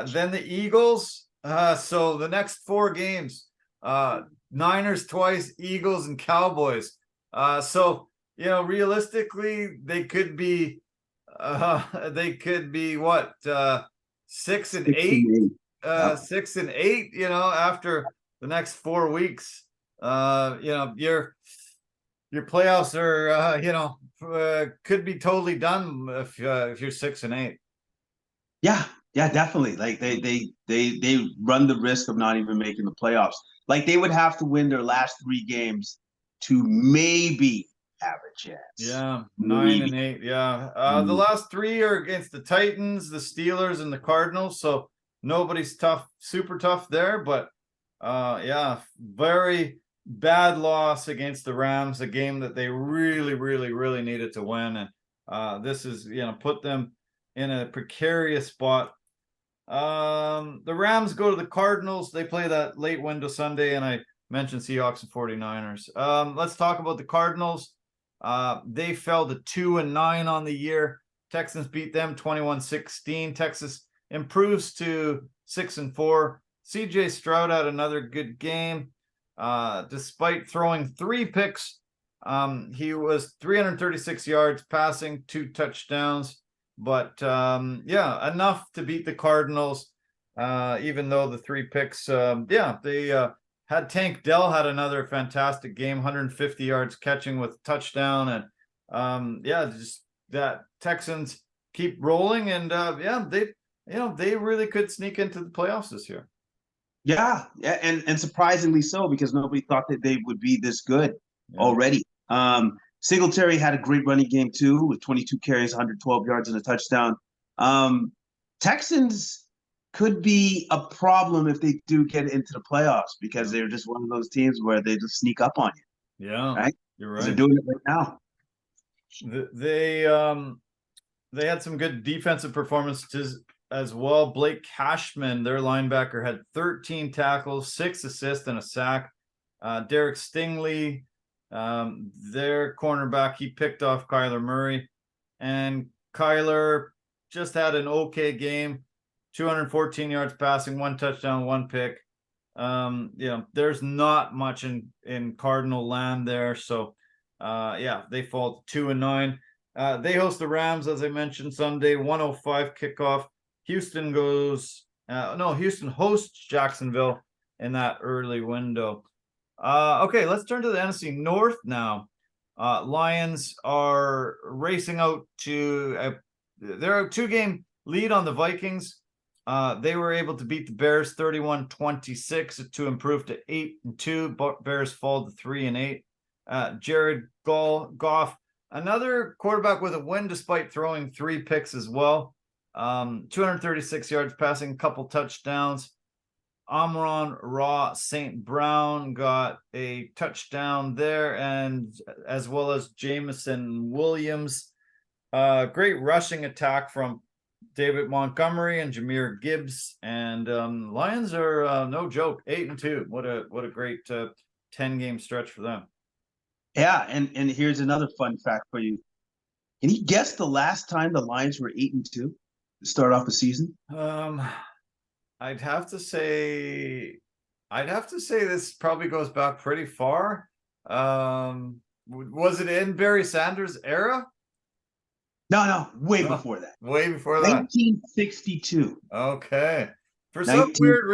Then the Eagles. So the next 4 games, Niners twice, Eagles and Cowboys. So realistically, they could be what 6 and 8, 6 and 8. After the next 4 weeks, your playoffs are could be totally done if you're 6 and 8. Yeah, definitely. Like they run the risk of not even making the playoffs. Like they would have to win their last 3 games to maybe have a chance. Yeah, 9 and 8. Yeah, the last 3 are against the Titans, the Steelers, and the Cardinals. So nobody's tough, super tough there. But yeah, very bad loss against the Rams, a game that they really, really, really needed to win, and this is put them in a precarious spot. The Rams go to the Cardinals. They play that late window Sunday, and I mentioned Seahawks and 49ers. Let's talk about the Cardinals. They fell to 2-9 on the year. Texans beat them 21-16. Texas improves to 6-4. CJ Stroud had another good game. Despite throwing 3 picks, he was 336 yards passing, 2 touchdowns. But yeah, enough to beat the Cardinals, even though the 3 picks, they had Tank Dell had another fantastic game, 150 yards catching with touchdown. And yeah, just that Texans keep rolling, and yeah, they really could sneak into the playoffs this year. Yeah, and surprisingly so, because nobody thought that they would be this good already. Singletary had a great running game too, with 22 carries, 112 yards, and a touchdown. Texans could be a problem if they do get into the playoffs, because they're just one of those teams where they just sneak up on you. Yeah, right? You're right. They're doing it right now. They had some good defensive performances as well. Blake Cashman, their linebacker, had 13 tackles, 6 assists, and a sack. Derek Stingley, their cornerback, he picked off Kyler Murray, and Kyler just had an okay game, 214 yards passing, 1 touchdown, 1 pick. There's not much in Cardinal land there. So yeah, they fall to 2-9. They host the Rams, as I mentioned, Sunday, 1:05 kickoff. Houston hosts Jacksonville in that early window. Okay, let's turn to the NFC North now. Lions are racing out to they're a 2-game lead on the Vikings. They were able to beat the Bears 31-26 to improve to 8-2. Bears fall to 3-8. Jared Goff, another quarterback with a win despite throwing 3 picks as well. 236 yards passing, a couple touchdowns. Amon-Ra St. Brown got a touchdown there, and as well as Jameson Williams. Great rushing attack from David Montgomery and Jahmyr Gibbs, and Lions are no joke, 8-2. What a great 10-game stretch for them. Yeah, and here's another fun fact for you. Can you guess the last time the Lions were 8-2 to start off the season? I'd have to say this probably goes back pretty far. Was it in Barry Sanders' era? No, way before that. Way before that. 1962. Okay. For some weird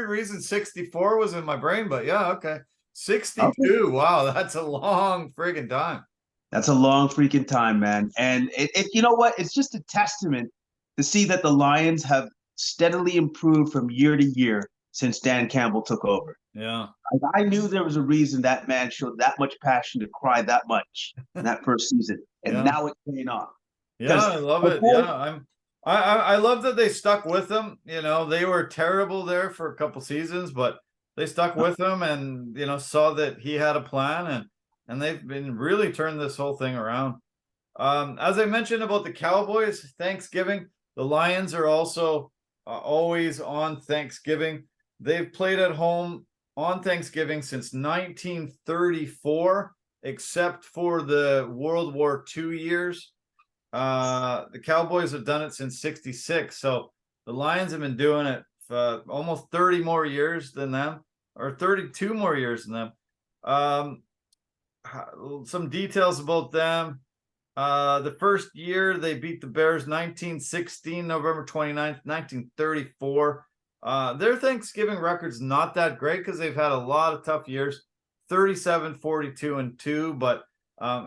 reason, 64 was in my brain, but yeah, okay. 62. Okay. Wow, that's a long friggin' time. That's a long freaking time, man. And it you know what? It's just a testament to see that the Lions have steadily improved from year to year since Dan Campbell took over. Yeah. I knew there was a reason that man showed that much passion to cry that much in that first season. And now it's paying off. Yeah, I love it. Yeah, I love that they stuck with him. They were terrible there for a couple seasons, but they stuck with him and saw that he had a plan, and they've been really turned this whole thing around. As I mentioned about the Cowboys, Thanksgiving, the Lions are also always on Thanksgiving. They've played at home on Thanksgiving since 1934, except for the World War II years. The Cowboys have done it since '66. So the Lions have been doing it for almost 30 more years than them, or 32 more years than them. Some details about them. The first year they beat the Bears 1916, November 29th, 1934. Their Thanksgiving record's not that great because they've had a lot of tough years, 37, 42, and 2, but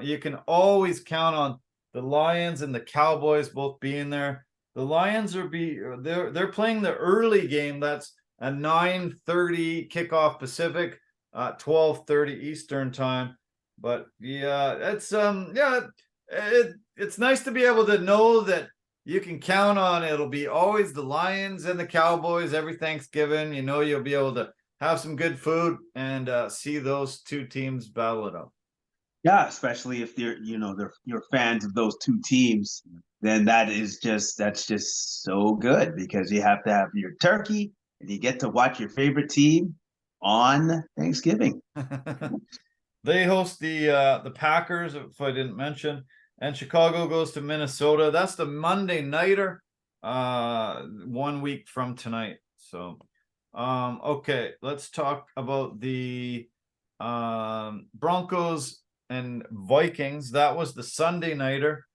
you can always count on the Lions and the Cowboys both being there. The Lions they're playing the early game. That's a 9:30 kickoff Pacific, 12:30 Eastern time. But yeah, it's nice to be able to know that you can count on it'll be always the Lions and the Cowboys every Thanksgiving. You know you'll be able to have some good food and see those two teams battle it out. Yeah, especially if you're fans of those two teams, then that's just so good because you have to have your turkey and you get to watch your favorite team on Thanksgiving. They host the Packers, if I didn't mention, and Chicago goes to Minnesota. That's the Monday nighter, 1 week from tonight. So, okay, let's talk about the Broncos and Vikings. That was the Sunday nighter.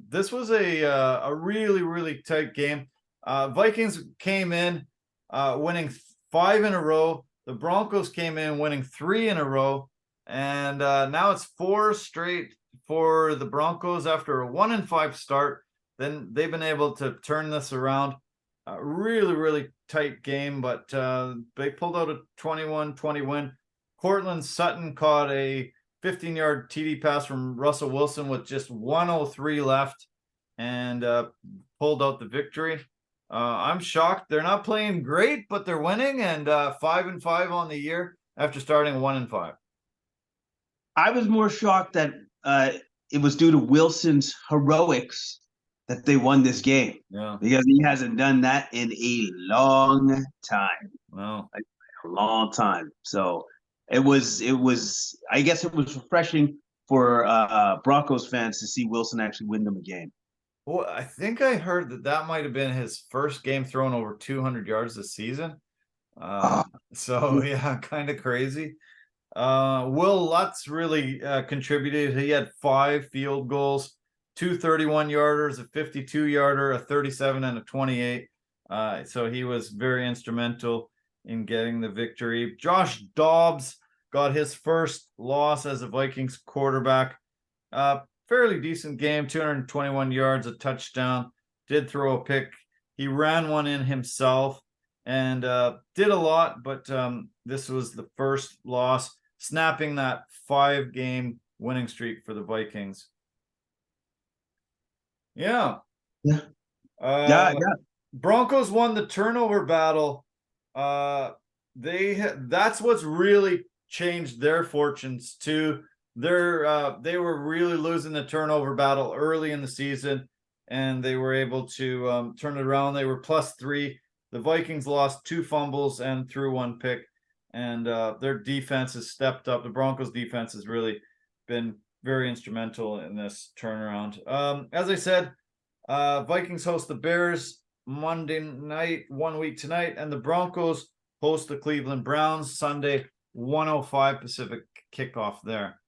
This was a really, really tight game. Vikings came in winning 5 in a row. The Broncos came in winning 3 in a row. And now it's 4 straight for the Broncos after a 1-5 start. Then they've been able to turn this around. Really, really tight game, but they pulled out a 21-20 win. Cortland Sutton caught a 15-yard TD pass from Russell Wilson with just 1:03 left and pulled out the victory. I'm shocked. They're not playing great, but they're winning, and 5-5 on the year after starting 1-5. I was more shocked that it was due to Wilson's heroics that they won this game. Yeah. Because he hasn't done that in a long time. Wow. Like, a long time. So it was I guess it was refreshing for Broncos fans to see Wilson actually win them a game. Well, I think I heard that might have been his first game thrown over 200 yards this season. So yeah, kind of crazy. Will Lutz really contributed. He had 5 field goals, 2 31-yarders, a 52-yarder, a 37, and a 28. So he was very instrumental in getting the victory. Josh Dobbs got his first loss as a Vikings quarterback. Fairly decent game, 221 yards, a touchdown, did throw a pick. He ran one in himself and did a lot, but this was the first loss, snapping that 5-game winning streak for the Vikings. Yeah. Broncos won the turnover battle. That's what's really changed their fortunes too. They were really losing the turnover battle early in the season, and they were able to turn it around. They were +3. The Vikings lost 2 fumbles and threw 1 pick, and their defense has stepped up. The Broncos defense has really been very instrumental in this turnaround. As I said, Vikings host the Bears Monday night, 1 week tonight, and the Broncos host the Cleveland Browns Sunday, 1:05 Pacific kickoff there.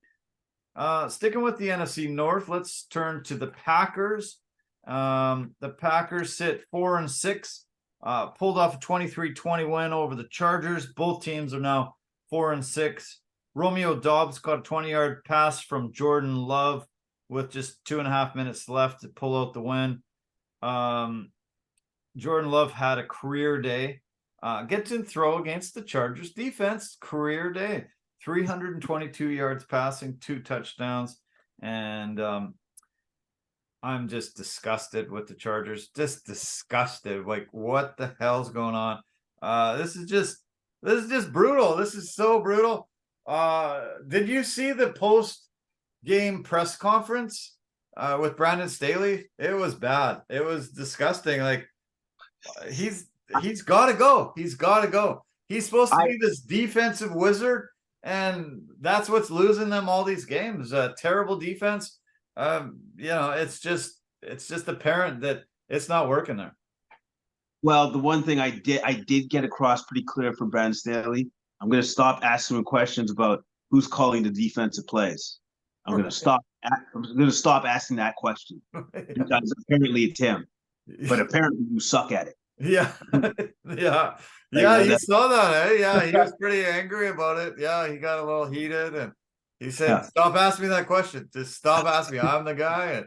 Sticking with the NFC North, let's turn to the Packers. The Packers sit 4-6, pulled off a 23-20 win over the Chargers. Both teams are now 4-6. Romeo Doubs caught a 20-yard pass from Jordan Love with just 2.5 minutes left to pull out the win. Jordan Love had a career day. Get to throw against the Chargers defense, career day. 322 yards passing, 2 touchdowns, and I'm just disgusted with the Chargers. Just disgusted. Like, what the hell's going on? This is just brutal. This is so brutal. Did you see the post-game press conference with Brandon Staley? It was bad. It was disgusting. Like, he's got to go. He's got to go. He's supposed to be this defensive wizard, and that's what's losing them all these games. Terrible defense. it's just apparent that it's not working there. Well, the one thing I did get across pretty clear from Brandon Staley. I'm going to stop asking him questions about who's calling the defensive plays. I'm going to stop. I'm going to stop asking that question because apparently it's him, but apparently you suck at it. Yeah, yeah, yeah. You saw that, eh? Yeah, he was pretty angry about it. Yeah, he got a little heated, and he said, "Stop asking me that question. Just stop asking me. I'm the guy."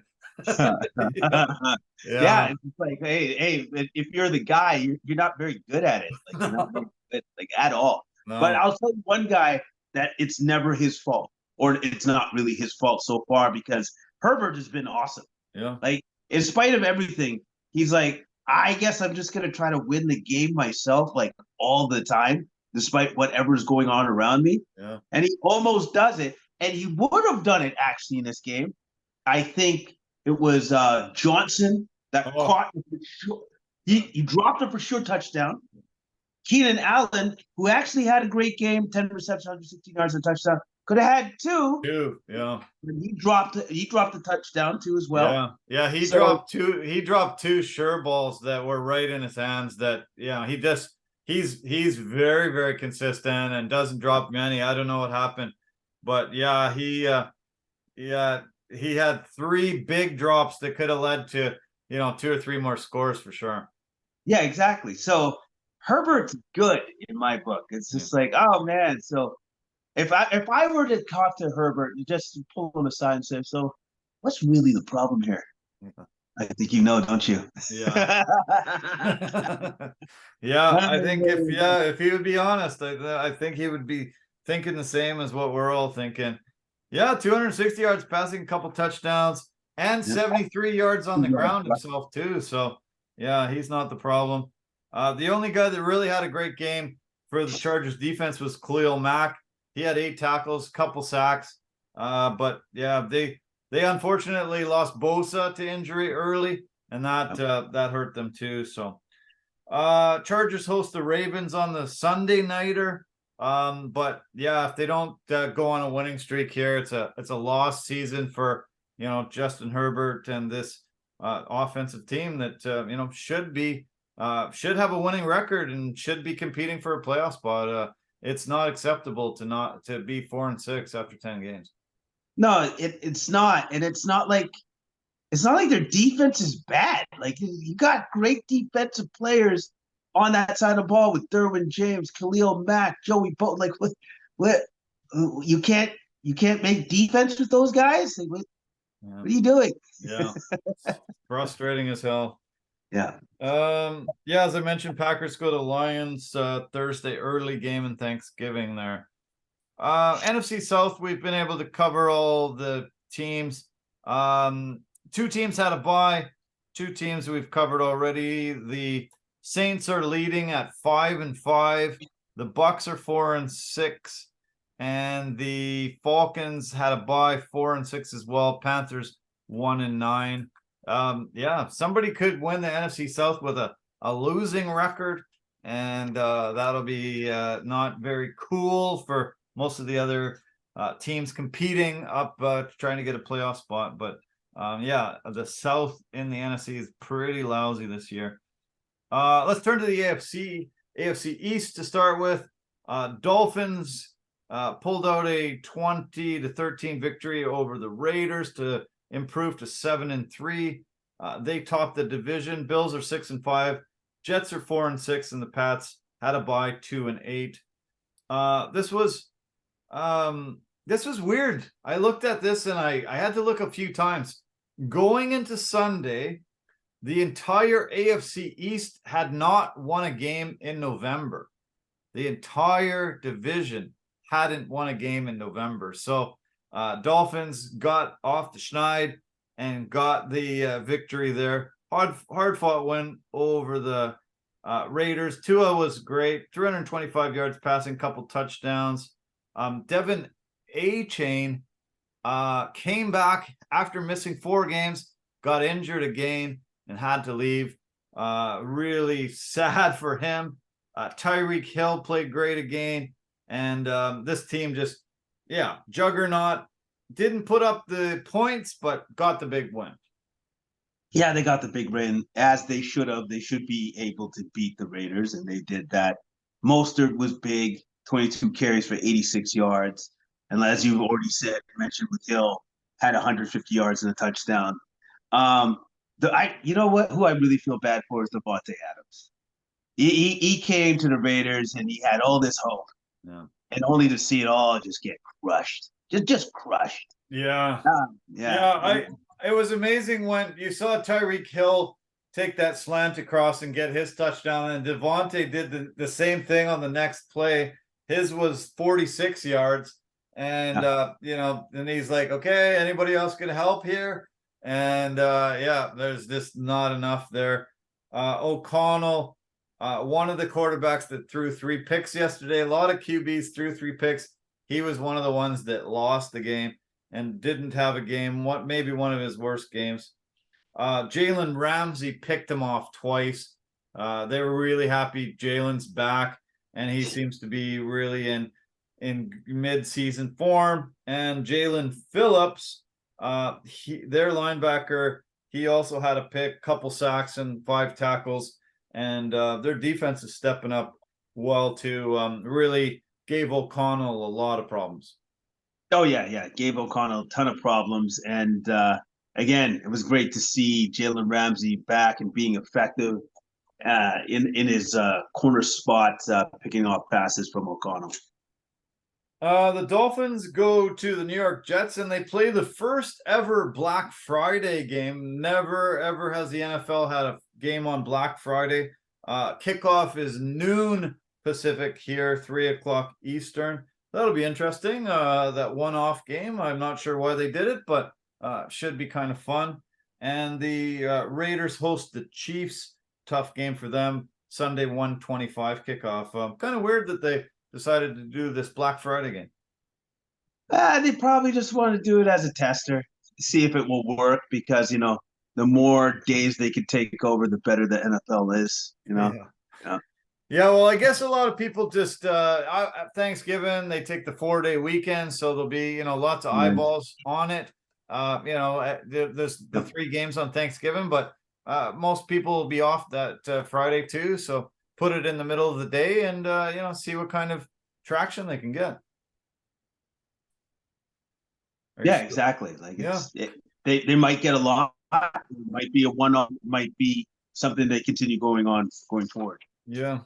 Yeah, it's like, hey, if you're the guy, you're not very good at it. Like, you're not very good, like at all. No. But I'll tell you one guy that it's never his fault, or it's not really his fault so far, because Herbert has been awesome. Yeah. Like, in spite of everything, he's like, I guess I'm just gonna try to win the game myself, like all the time, despite whatever's going on around me. Yeah. And he almost does it, and he would have done it actually in this game. I think it was Johnson that caught him for sure. He dropped him for sure touchdown. Keenan Allen, who actually had a great game, 10 receptions, 116 yards, and a touchdown, could have had two. Yeah. And he dropped the touchdown too as well. Yeah. He dropped two. He dropped two sure balls that were right in his hands. That he's very, very consistent and doesn't drop many. I don't know what happened, but yeah, he had three big drops that could have led to, two or three more scores for sure. Yeah, exactly. So Herbert's good in my book. It's just like, oh man. So if I were to talk to Herbert, just pull him aside and say, so what's really the problem here? Yeah. I think you know, don't you? Yeah. Yeah, I think if he would be honest, I think he would be thinking the same as what we're all thinking. Yeah, 260 yards passing, a couple touchdowns, and 73 yards on the ground himself too. So yeah, he's not the problem. The only guy that really had a great game for the Chargers defense was Khalil Mack. He had 8 tackles, couple sacks. But yeah, they unfortunately lost Bosa to injury early, and that hurt them too. So Chargers host the Ravens on the Sunday nighter. But yeah, if they don't go on a winning streak here, it's a lost season for Justin Herbert and this offensive team that should have a winning record and should be competing for a playoff spot. It's not acceptable to be 4-6 after 10 games. No, it's not, and it's not like their defense is bad. Like, you got great defensive players on that side of the ball with Derwin James, Khalil Mack, Joey Bolton. Like, what? You can't make defense with those guys? Like, what are you doing? Yeah, frustrating as hell. Yeah. As I mentioned, Packers go to Lions Thursday, early game in Thanksgiving there. NFC South, we've been able to cover all the teams. 2 teams had a bye. 2 teams we've covered already. The Saints are leading at 5-5. The Bucks are 4-6, and the Falcons had a bye, 4-6 as well. Panthers 1-9. Somebody could win the NFC South with a losing record, and that'll be not very cool for most of the other teams competing up trying to get a playoff spot. But the South in the NFC is pretty lousy this year. Let's turn to the AFC East to start with. Dolphins pulled out a 20-13 victory over the Raiders to improve to 7-3. They topped the division. Bills are 6-5. Jets are 4-6, and the Pats had a bye, 2-8. This was weird. I looked at this and I had to look a few times. Going into Sunday, the entire AFC East had not won a game in November. The entire division hadn't won a game in November. So Dolphins got off the schneid and got the victory there. Hard fought win over the Raiders. Tua was great, 325 yards passing, couple touchdowns. Devin A-Chain came back after missing 4 games, got injured again, and had to leave. Really sad for him. Tyreek Hill played great again. And this team just, juggernaut. didn't put up the points, but got the big win. Yeah, they got the big win, as they should have. They should be able to beat the Raiders, and they did that. Mostert was big, 22 carries for 86 yards. And as you've already mentioned with Hill, had 150 yards and a touchdown. You know what? Who I really feel bad for is Devontae Adams. He came to the Raiders and he had all this hope, Yeah. and only to see it all just get crushed, just crushed. Yeah. Yeah. It was amazing when you saw Tyreek Hill take that slant across and get his touchdown, and Devontae did the same thing on the next play. His was 46 yards, and and he's like, okay, anybody else can help here? And there's just not enough there. O'Connell, one of the quarterbacks that threw 3 picks yesterday. A lot of QBs threw 3 picks. He was one of the ones that lost the game and didn't have a game, maybe one of his worst games. Jalen Ramsey picked him off twice. They were really happy Jalen's back, and he seems to be really in mid-season form. And Jalen Phillips, their linebacker, he also had a pick, couple sacks and 5 tackles, and their defense is stepping up well too. Really gave O'Connell a lot of problems. Oh yeah. Gave O'Connell a ton of problems, and again, it was great to see Jalen Ramsey back and being effective in his corner spot, picking off passes from O'Connell. The Dolphins go to the New York Jets, and they play the first ever Black Friday game. Never ever has the NFL had a game on Black Friday. Kickoff is noon Pacific here, 3:00 Eastern. That'll be interesting. That one-off game. I'm not sure why they did it, but should be kind of fun. And the Raiders host the Chiefs. Tough game for them. Sunday, 1:25 kickoff. Kind of weird that they decided to do this Black Friday game. They probably just want to do it as a tester, see if it will work, because the more days they could take over, the better the NFL is. Yeah, well, I guess a lot of people just Thanksgiving, they take the 4-day weekend, so there'll be lots of eyeballs on it. There's the 3 games on Thanksgiving, but most people will be off that Friday too. So put it in the middle of the day and see what kind of traction they can get. Yeah, exactly. Like they might get a lot. It might be a one-off. Might be something they continue going forward. Yeah.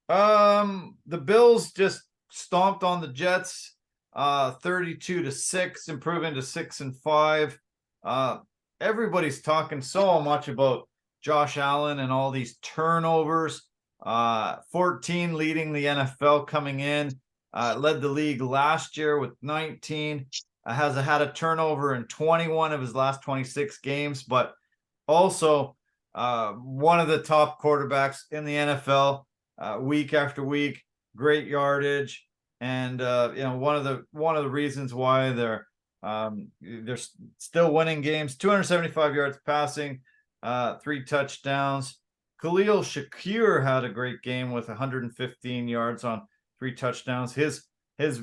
The Bills just stomped on the Jets, 32-6, improving to 6-5. Everybody's talking so much about Josh Allen and all these turnovers. 14 leading the NFL coming in. Led the league last year with 19. Has had a turnover in 21 of his last 26 games, but also one of the top quarterbacks in the NFL. Week after week, great yardage, and one of the reasons why they're still winning games. 275 yards passing, 3 touchdowns. Khalil Shakur had a great game with 115 yards on 3 touchdowns. His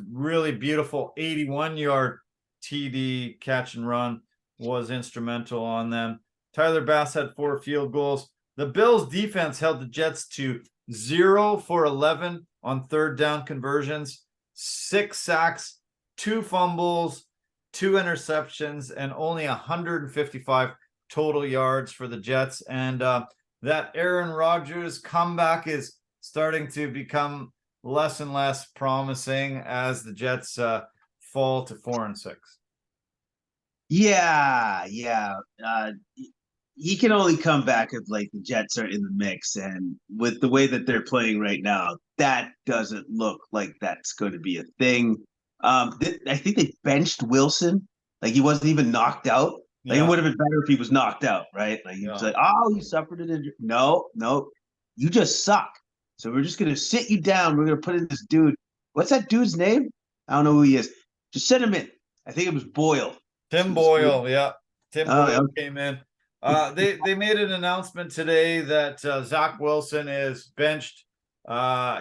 really beautiful 81-yard TD catch and run was instrumental on them. Tyler Bass had 4 field goals. The Bills defense held the Jets to 0 for 11 on 3rd down conversions, 6 sacks, 2 fumbles, 2 interceptions, and only 155 total yards for the Jets. And that Aaron Rodgers comeback is starting to become less and less promising as the Jets fall to 4-6. Yeah. He can only come back if the Jets are in the mix, and with the way that they're playing right now, that doesn't look like that's going to be a thing. I think they benched Wilson. He wasn't even knocked out. It would have been better if he was knocked out, right? He was like, oh, he suffered an injury. No, you just suck. So we're just going to sit you down. We're going to put in this dude. What's that dude's name? I don't know who he is. Just send him in. I think it was Boyle. Tim Boyle, yeah. Tim Boyle came in. They made an announcement today that Zach Wilson is benched.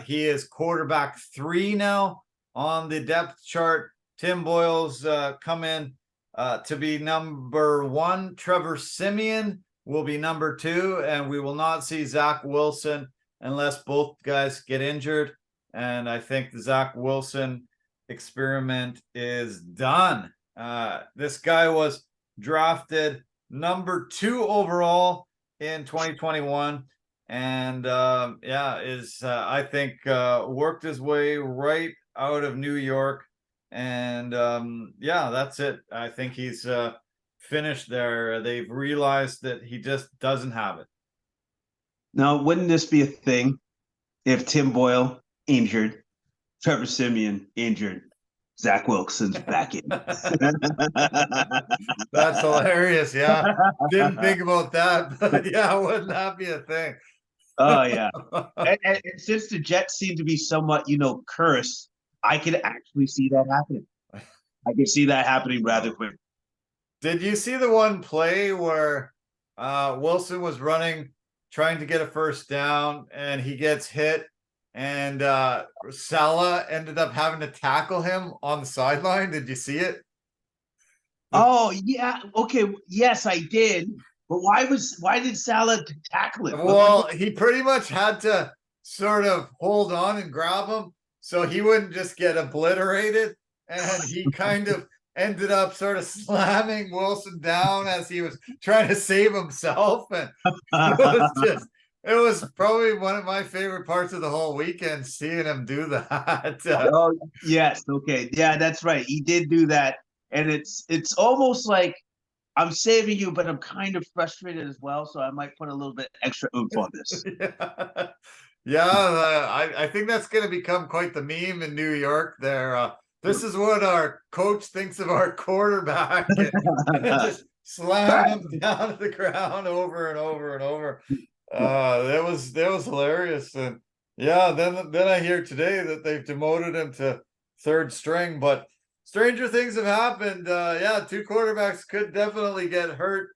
He is quarterback 3 now on the depth chart. Tim Boyle's come in to be number 1. Trevor Simeon will be number 2, and we will not see Zach Wilson unless both guys get injured. And I think the Zach Wilson experiment is done. This guy was drafted number 2 overall in 2021, and I think worked his way right out of New York. And that's it. I think he's finished there. They've realized that he just doesn't have it. Now, wouldn't this be a thing if Tim Boyle injured, Trevor Simeon injured, Zach Wilson's back in? That's hilarious. Yeah. Didn't think about that, but yeah, wouldn't that be a thing? Oh, yeah. and since the Jets seem to be somewhat, cursed, I could actually see that happening. I can see that happening rather quick. Did you see the one play where Wilson was running, trying to get a first down, and he gets hit, and Salah ended up having to tackle him on the sideline? Did you see it? Oh, yeah. Okay. Yes, I did. But why did Salah tackle him? Well, he pretty much had to sort of hold on and grab him so he wouldn't just get obliterated. And he kind of ended up sort of slamming Wilson down as he was trying to save himself. And it was probably one of my favorite parts of the whole weekend, seeing him do that. Oh, yes. Okay. Yeah, that's right. He did do that. And it's almost like I'm saving you, but I'm kind of frustrated as well. So I might put a little bit extra oomph on this. I think that's going to become quite the meme in New York there. This is what our coach thinks of our quarterback. And just slam him down to the ground over and over and over. That was hilarious. And then I hear today that they've demoted him to 3rd string, but stranger things have happened. 2 quarterbacks could definitely get hurt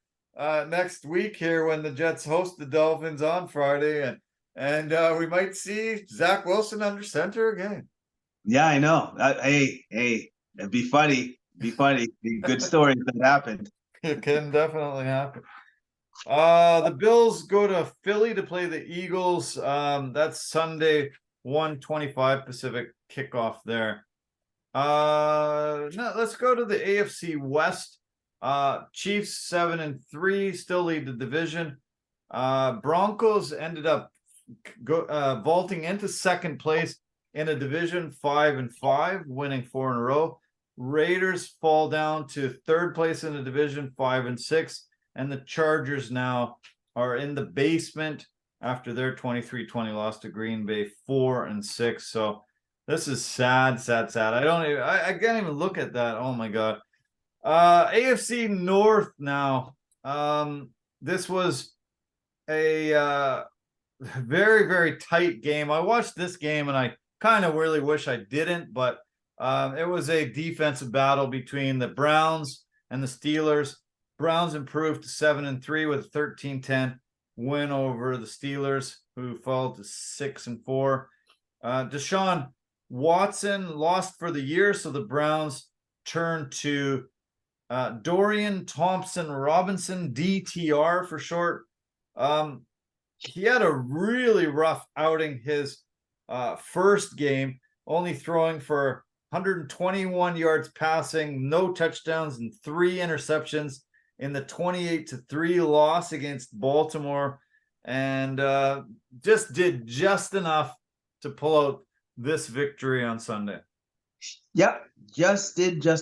next week here when the Jets host the Dolphins on Friday, and we might see Zach Wilson under center again. Yeah, I know. Hey, it'd be funny. Be a good story if that happened. It can definitely happen. The Bills go to Philly to play the Eagles. That's Sunday, 1:25 Pacific kickoff there. Let's go to the AFC West. Chiefs 7-3, still lead the division. Broncos ended up vaulting into 2nd place in a division, 5-5, winning 4 in a row. Raiders fall down to 3rd place in the division, 5-6, and the Chargers now are in the basement after their 23-20 loss to Green Bay, 4-6. So this is sad. I can't even look at that. Oh my God. AFC North now. This was a very, very tight game. I watched this game and I kind of really wish I didn't, but it was a defensive battle between the Browns and the Steelers. Browns improved to 7-3 with a 13-10 win over the Steelers, who fell to 6-4. Deshaun Watson lost for the year, so the Browns turned to Dorian Thompson-Robinson, DTR for short. He had a really rough outing his first game, only throwing for 121 yards passing, no touchdowns, and 3 interceptions in the 28-3 loss against Baltimore, and just did just enough to pull out this victory on Sunday. Yep, just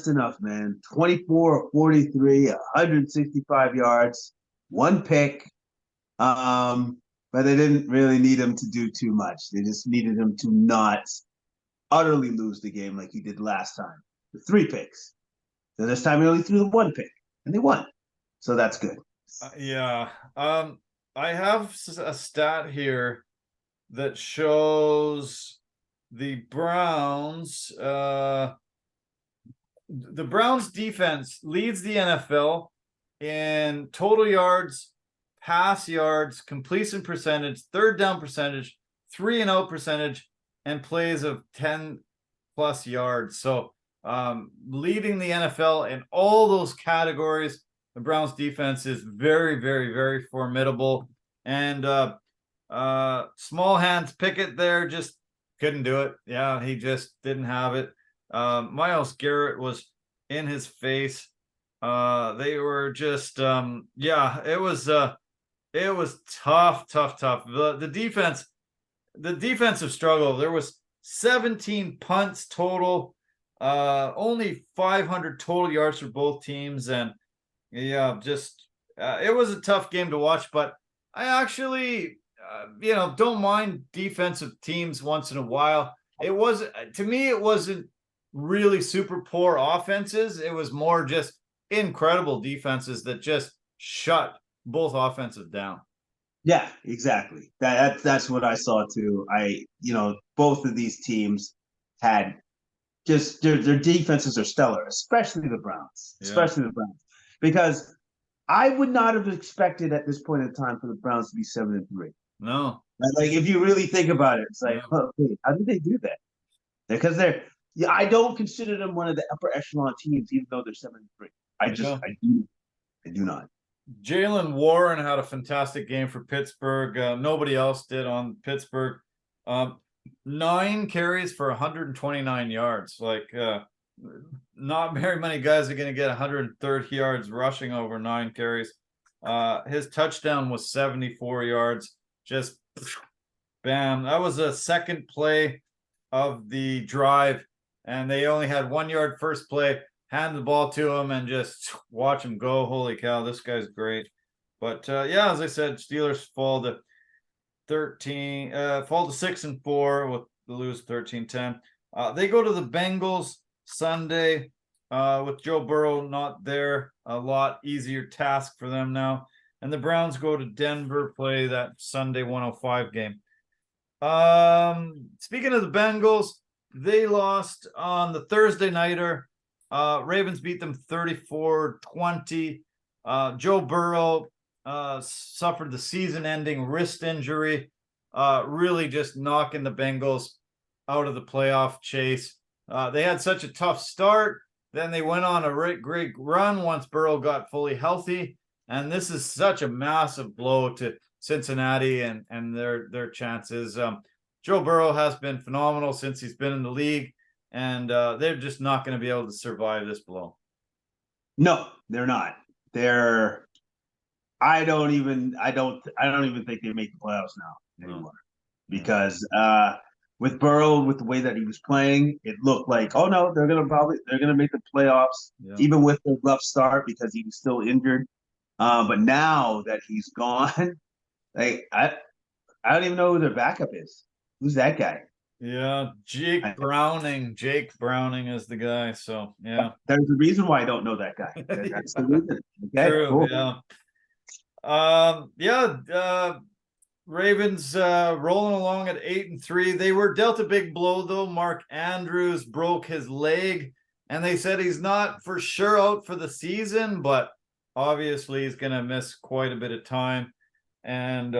enough, man. 24 43, 165 yards, 1 pick. But they didn't really need him to do too much. They just needed him to not utterly lose the game like he did last time. The 3 picks. So this time he only threw the 1 pick, and they won. So that's good. I have a stat here that shows the Browns. The Browns defense leads the NFL in total yards, pass yards, completion percentage, 3rd down percentage, 3-and-out percentage, and plays of 10+ yards. So leading the NFL in all those categories. The Browns defense is very, very, very formidable. And small hands Pickett there just couldn't do it. Yeah, he just didn't have it. Myles Garrett was in his face. They were just yeah, it was tough. The defensive struggle. There was 17 punts total, only 500 total yards for both teams, and yeah, just it was a tough game to watch. But I actually, don't mind defensive teams once in a while. It was, to me, it wasn't really super poor offenses. It was more just incredible defenses that just shut both offenses down. Yeah, exactly. That's what I saw too. Both of these teams had just their defenses are stellar, especially the Browns. Yeah. Especially the Browns. Because I would not have expected at this point in time for the Browns to be 7-3. No. Like if you really think about it, it's like, oh, wait, how did they do that? Because I don't consider them one of the upper echelon teams, even though they're 7-3. I do not. Jalen Warren had a fantastic game for Pittsburgh. Nobody else did on Pittsburgh. 9 carries for 129 yards. Like, not very many guys are going to get 130 yards rushing over 9 carries. His touchdown was 74 yards. Just bam. That was a second play of the drive, and they only had 1 yard first play. Hand the ball to him and just watch him go. Holy cow, this guy's great. But yeah, as I said, Steelers fall to 6-4 with the lose 13-10. They go to the Bengals Sunday with Joe Burrow not there. A lot easier task for them now. And the Browns go to Denver, play that Sunday 105 game. Speaking of the Bengals, they lost on the Thursday nighter. Ravens beat them 34-20. Joe Burrow suffered the season-ending wrist injury, really just knocking the Bengals out of the playoff chase. They had such a tough start. Then they went on a great run once Burrow got fully healthy. And this is such a massive blow to Cincinnati and their chances. Joe Burrow has been phenomenal since he's been in the league. And they're just not going to be able to survive this blow. No, they're not. I don't even think they make the playoffs now anymore. Because with Burrow, with the way that he was playing, it looked like, oh no, they're gonna make the playoffs, even with the rough start because he was still injured. But now that he's gone, like I don't even know who their backup is. Who's that guy? Yeah, Jake Browning is the guy. So yeah, there's a reason why I don't know that guy. That's the reason. Okay, true. Cool. Yeah. Ravens rolling along at 8-3. They were dealt a big blow though. Mark Andrews broke his leg, and they said he's not for sure out for the season, but obviously he's going to miss quite a bit of time. And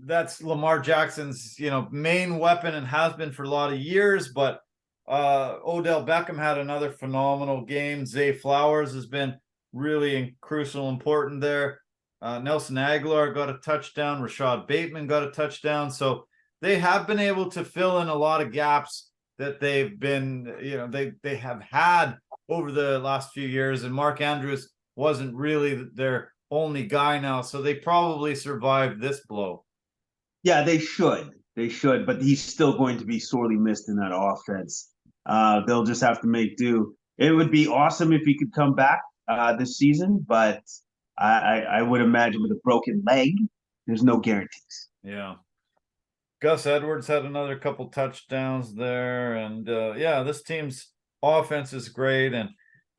that's Lamar Jackson's, main weapon and has been for a lot of years. But Odell Beckham had another phenomenal game. Zay Flowers has been really crucial, important there. Nelson Aguilar got a touchdown. Rashad Bateman got a touchdown. So they have been able to fill in a lot of gaps that they've been, they have had over the last few years. And Mark Andrews wasn't really their only guy now. So they probably survived this blow. Yeah, they should, but he's still going to be sorely missed in that offense. They'll just have to make do. It would be awesome if he could come back this season, but I would imagine with a broken leg, there's no guarantees. Yeah. Gus Edwards had another couple touchdowns there, and this team's offense is great, and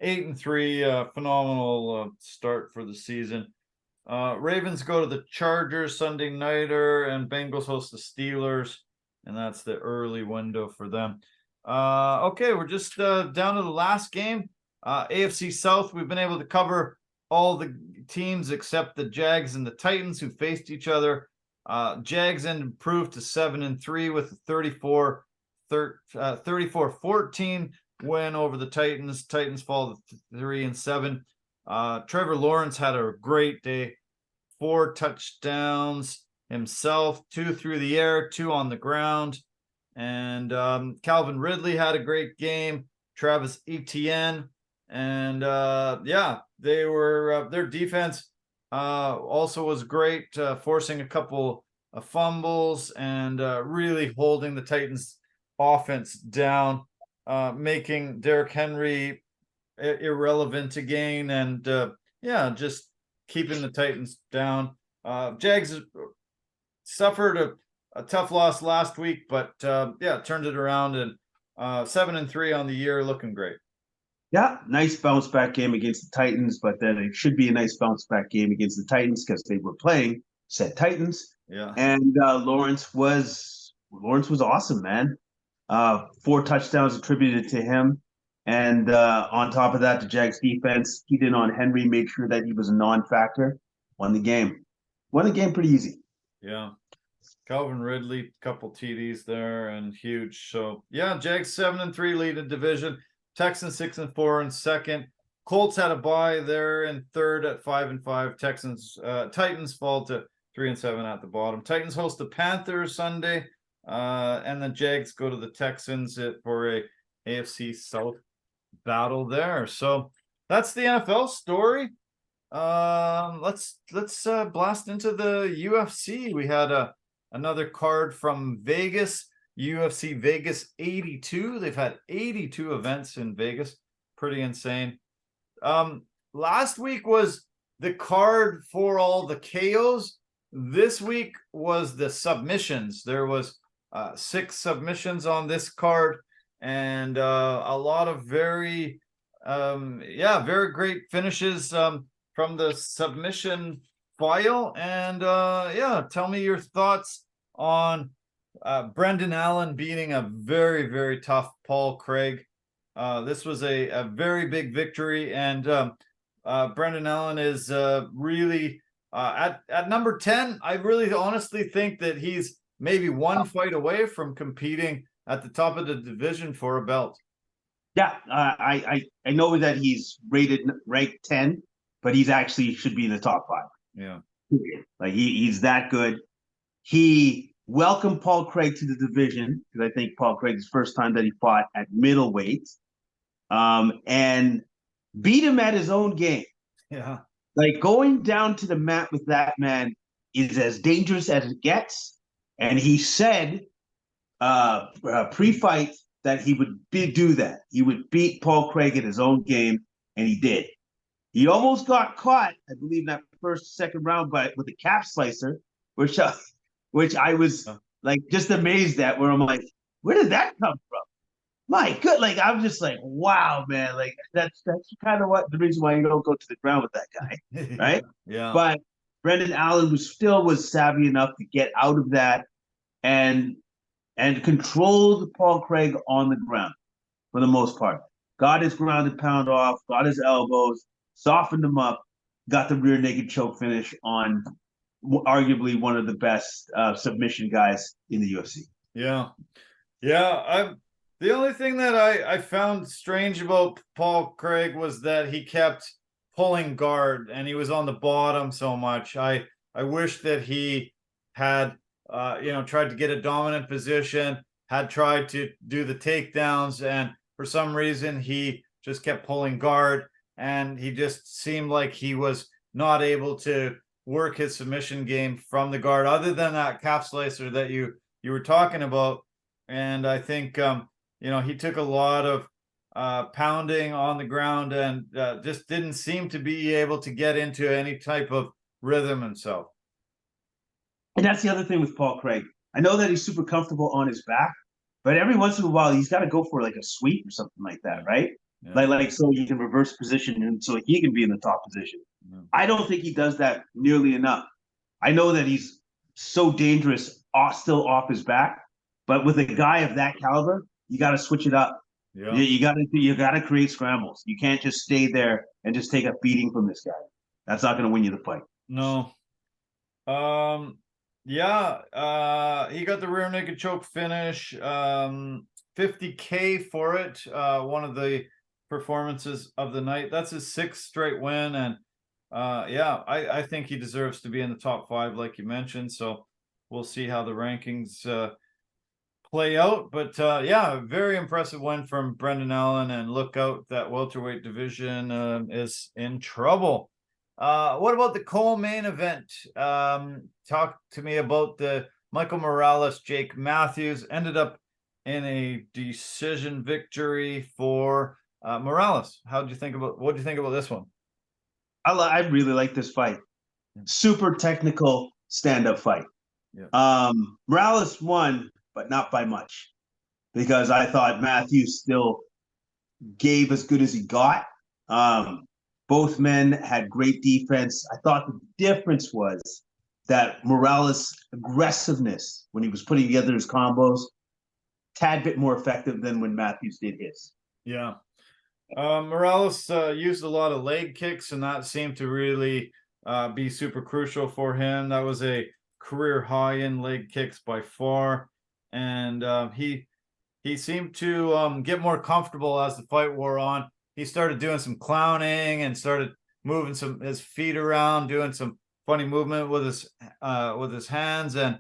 8-3, phenomenal start for the season. Ravens go to the Chargers Sunday nighter, and Bengals host the Steelers, and that's the early window for them. Okay, we're just down to the last game. AFC South, we've been able to cover all the teams except the Jags and the Titans who faced each other. Jags improved to 7-3 with a 34-14 win over the Titans. Titans fall to 3-7. Trevor Lawrence had a great day. 4 touchdowns himself, 2 through the air, 2 on the ground. And Calvin Ridley had a great game. Travis Etienne. And they were their defense also was great, forcing a couple of fumbles and really holding the Titans offense down, making Derrick Henry irrelevant again, and just keeping the Titans down. Jags suffered a tough loss last week, but turned it around, and 7-3 on the year, looking great. Yeah, nice bounce back game against the Titans, but then it should be a nice bounce back game against the Titans because they were playing said Titans. Yeah. And Lawrence was awesome, man. 4 touchdowns attributed to him. And on top of that, the Jags defense keyed in on Henry, made sure that he was a non-factor, won the game. Won the game pretty easy. Yeah. Calvin Ridley, couple TDs there, and huge. So yeah, Jags 7-3 lead the division. Texans 6-4 in second. Colts had a bye there in third at 5-5. Titans fall to 3-7 at the bottom. Titans host the Panthers Sunday, and the Jags go to the Texans for a AFC South battle there. So that's the NFL story. Let's blast into the UFC. We had another card from Vegas. UFC Vegas 82. They've had 82 events in Vegas. Pretty insane. Last week was the card for all the KOs. This week was the submissions. There was 6 submissions on this card, and a lot of very great finishes from the submission file. And tell me your thoughts on Brendan Allen beating a very, very tough Paul Craig. This was a very big victory, and Brendan Allen is really at number 10. I really honestly think that he's maybe one fight away from competing at the top of the division for a belt. Yeah, I know that he's ranked 10, but he's actually should be in the top 5. Yeah, like he's that good. He welcomed Paul Craig to the division because I think Paul Craig's first time that he fought at middleweight, and beat him at his own game. Yeah, like going down to the mat with that man is as dangerous as it gets. And he said pre-fight that he would do that. He would beat Paul Craig at his own game, and he did. He almost got caught, I believe, in that second round with a calf slicer, which I was like just amazed at. Where I'm like, where did that come from? My good, like I'm just like, wow, man, like that's kind of the reason why you don't go to the ground with that guy, right? Yeah. But Brendan Allen was savvy enough to get out of that and controlled Paul Craig on the ground for the most part. Got his ground and pound off, got his elbows, softened him up, got the rear naked choke finish on arguably one of the best submission guys in the UFC. Yeah. The only thing that I found strange about Paul Craig was that he kept pulling guard and he was on the bottom so much. I wish that he had tried to get a dominant position, had tried to do the takedowns, and for some reason he just kept pulling guard, and he just seemed like he was not able to work his submission game from the guard, other than that calf slicer that you were talking about. And I think he took a lot of pounding on the ground and just didn't seem to be able to get into any type of rhythm himself. And that's the other thing with Paul Craig. I know that he's super comfortable on his back, but every once in a while he's got to go for like a sweep or something like that, right? Yeah. Like so he can reverse position and so he can be in the top position. Yeah. I don't think he does that nearly enough. I know that he's so dangerous still off his back, but with a guy of that caliber, you got to switch it up. Yeah. You got to create scrambles. You can't just stay there and just take a beating from this guy. That's not going to win you the fight. No. He got the rear naked choke finish. $50K for it. One of the performances of the night. That's his 6th straight win, and yeah, I think he deserves to be in the top 5, like you mentioned. So we'll see how the rankings play out. But yeah, very impressive win from Brendan Allen, and look out, that welterweight division is in trouble. What about the co-main event? Talk to me about the Michael Morales, Jake Matthews. Ended up in a decision victory for Morales. What do you think about this one? I really like this fight. Super technical stand-up fight. Yeah. Morales won, but not by much, because I thought Matthews still gave as good as he got. Both men had great defense. I thought the difference was that Morales' aggressiveness when he was putting together his combos, tad bit more effective than when Matthews did his. Yeah. Morales used a lot of leg kicks, and that seemed to really be super crucial for him. That was a career high in leg kicks by far, and he seemed to get more comfortable as the fight wore on. He started doing some clowning and started moving his feet around, doing some funny movement with his hands, and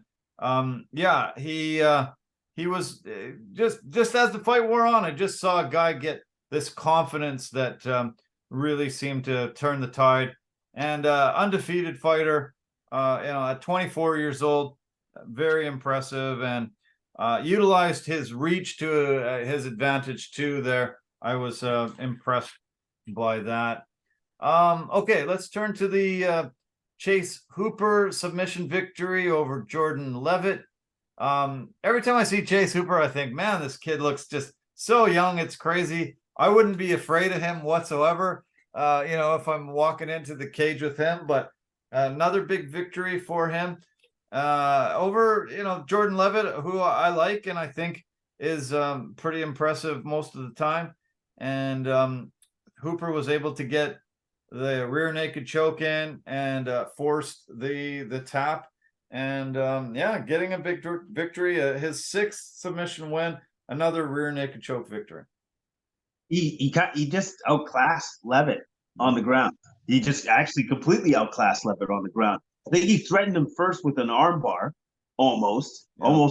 yeah, he was just as the fight wore on, I just saw a guy get this confidence that really seemed to turn the tide. And undefeated fighter, at 24 years old, very impressive, and utilized his reach to his advantage too there. I was impressed by that. Okay, let's turn to the Chase Hooper submission victory over Jordan Levitt. Every time I see Chase Hooper, I think, man, this kid looks just so young. It's crazy. I wouldn't be afraid of him whatsoever, if I'm walking into the cage with him. But another big victory for him over, Jordan Levitt, who I like and I think is pretty impressive most of the time. And Hooper was able to get the rear naked choke in and forced the tap. And yeah, getting a big victory, his 6th submission win, another rear naked choke victory. He just outclassed Levitt on the ground. He just actually completely outclassed Levitt on the ground. I think he threatened him first with an armbar, almost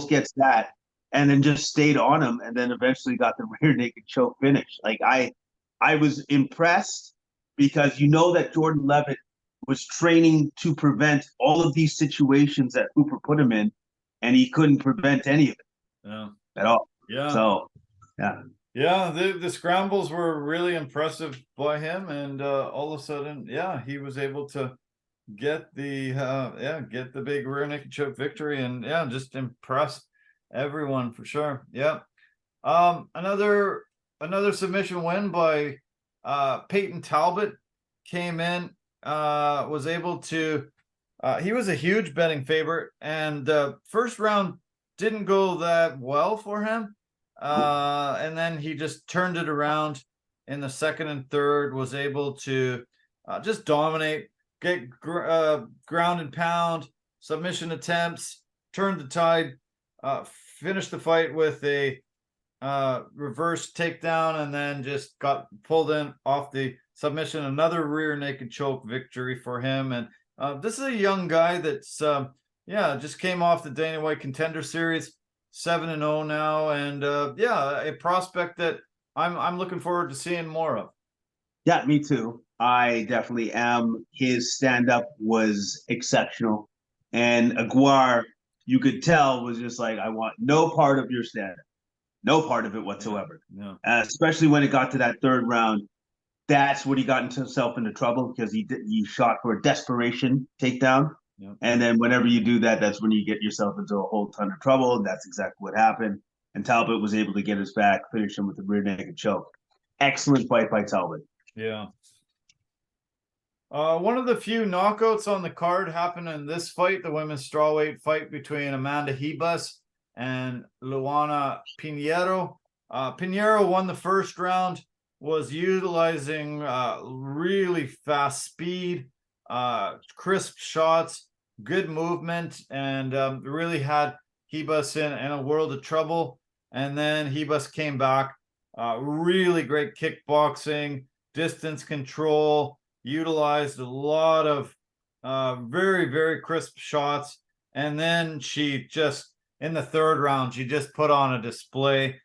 gets that, and then just stayed on him, and then eventually got the rear naked choke finish. Like I was impressed, because that Jordan Levitt was training to prevent all of these situations that Hooper put him in, and he couldn't prevent any of it at all. Yeah. So, yeah. Yeah, the scrambles were really impressive by him, and all of a sudden, yeah, he was able to get the big rear naked choke victory, and yeah, just impressed everyone for sure. Yeah. Another submission win by Peyton Talbot came in, was able to he was a huge betting favorite, and the first round didn't go that well for him. And then he just turned it around in the second and third, was able to just dominate, get ground and pound, submission attempts, turned the tide, finished the fight with a reverse takedown, and then just got pulled in off the submission. Another rear naked choke victory for him. And this is a young guy that's just came off the Dana White Contender Series, 7-0 now, and a prospect that I'm looking forward to seeing more of. Yeah, me too. I definitely am. His stand-up was exceptional, and Aguirre, you could tell, was just like, I want no part of your stand-up, no part of it whatsoever. Yeah. Especially when it got to that third round, that's when he got himself into trouble, because he shot for a desperation takedown. Yep. And then whenever you do that, that's when you get yourself into a whole ton of trouble. And that's exactly what happened. And Talbot was able to get his back, finish him with a rear naked choke. Excellent fight by Talbot. Yeah. One of the few knockouts on the card happened in this fight, the women's strawweight fight between Amanda Ribas and Luana Pinheiro. Pinheiro won the first round, was utilizing really fast speed, crisp shots, good movement, and really had Ribas in a world of trouble. and then Hebus came back. Really great kickboxing, distance control, utilized a lot of very, very crisp shots. And then she just, in the third round, she just put on a display,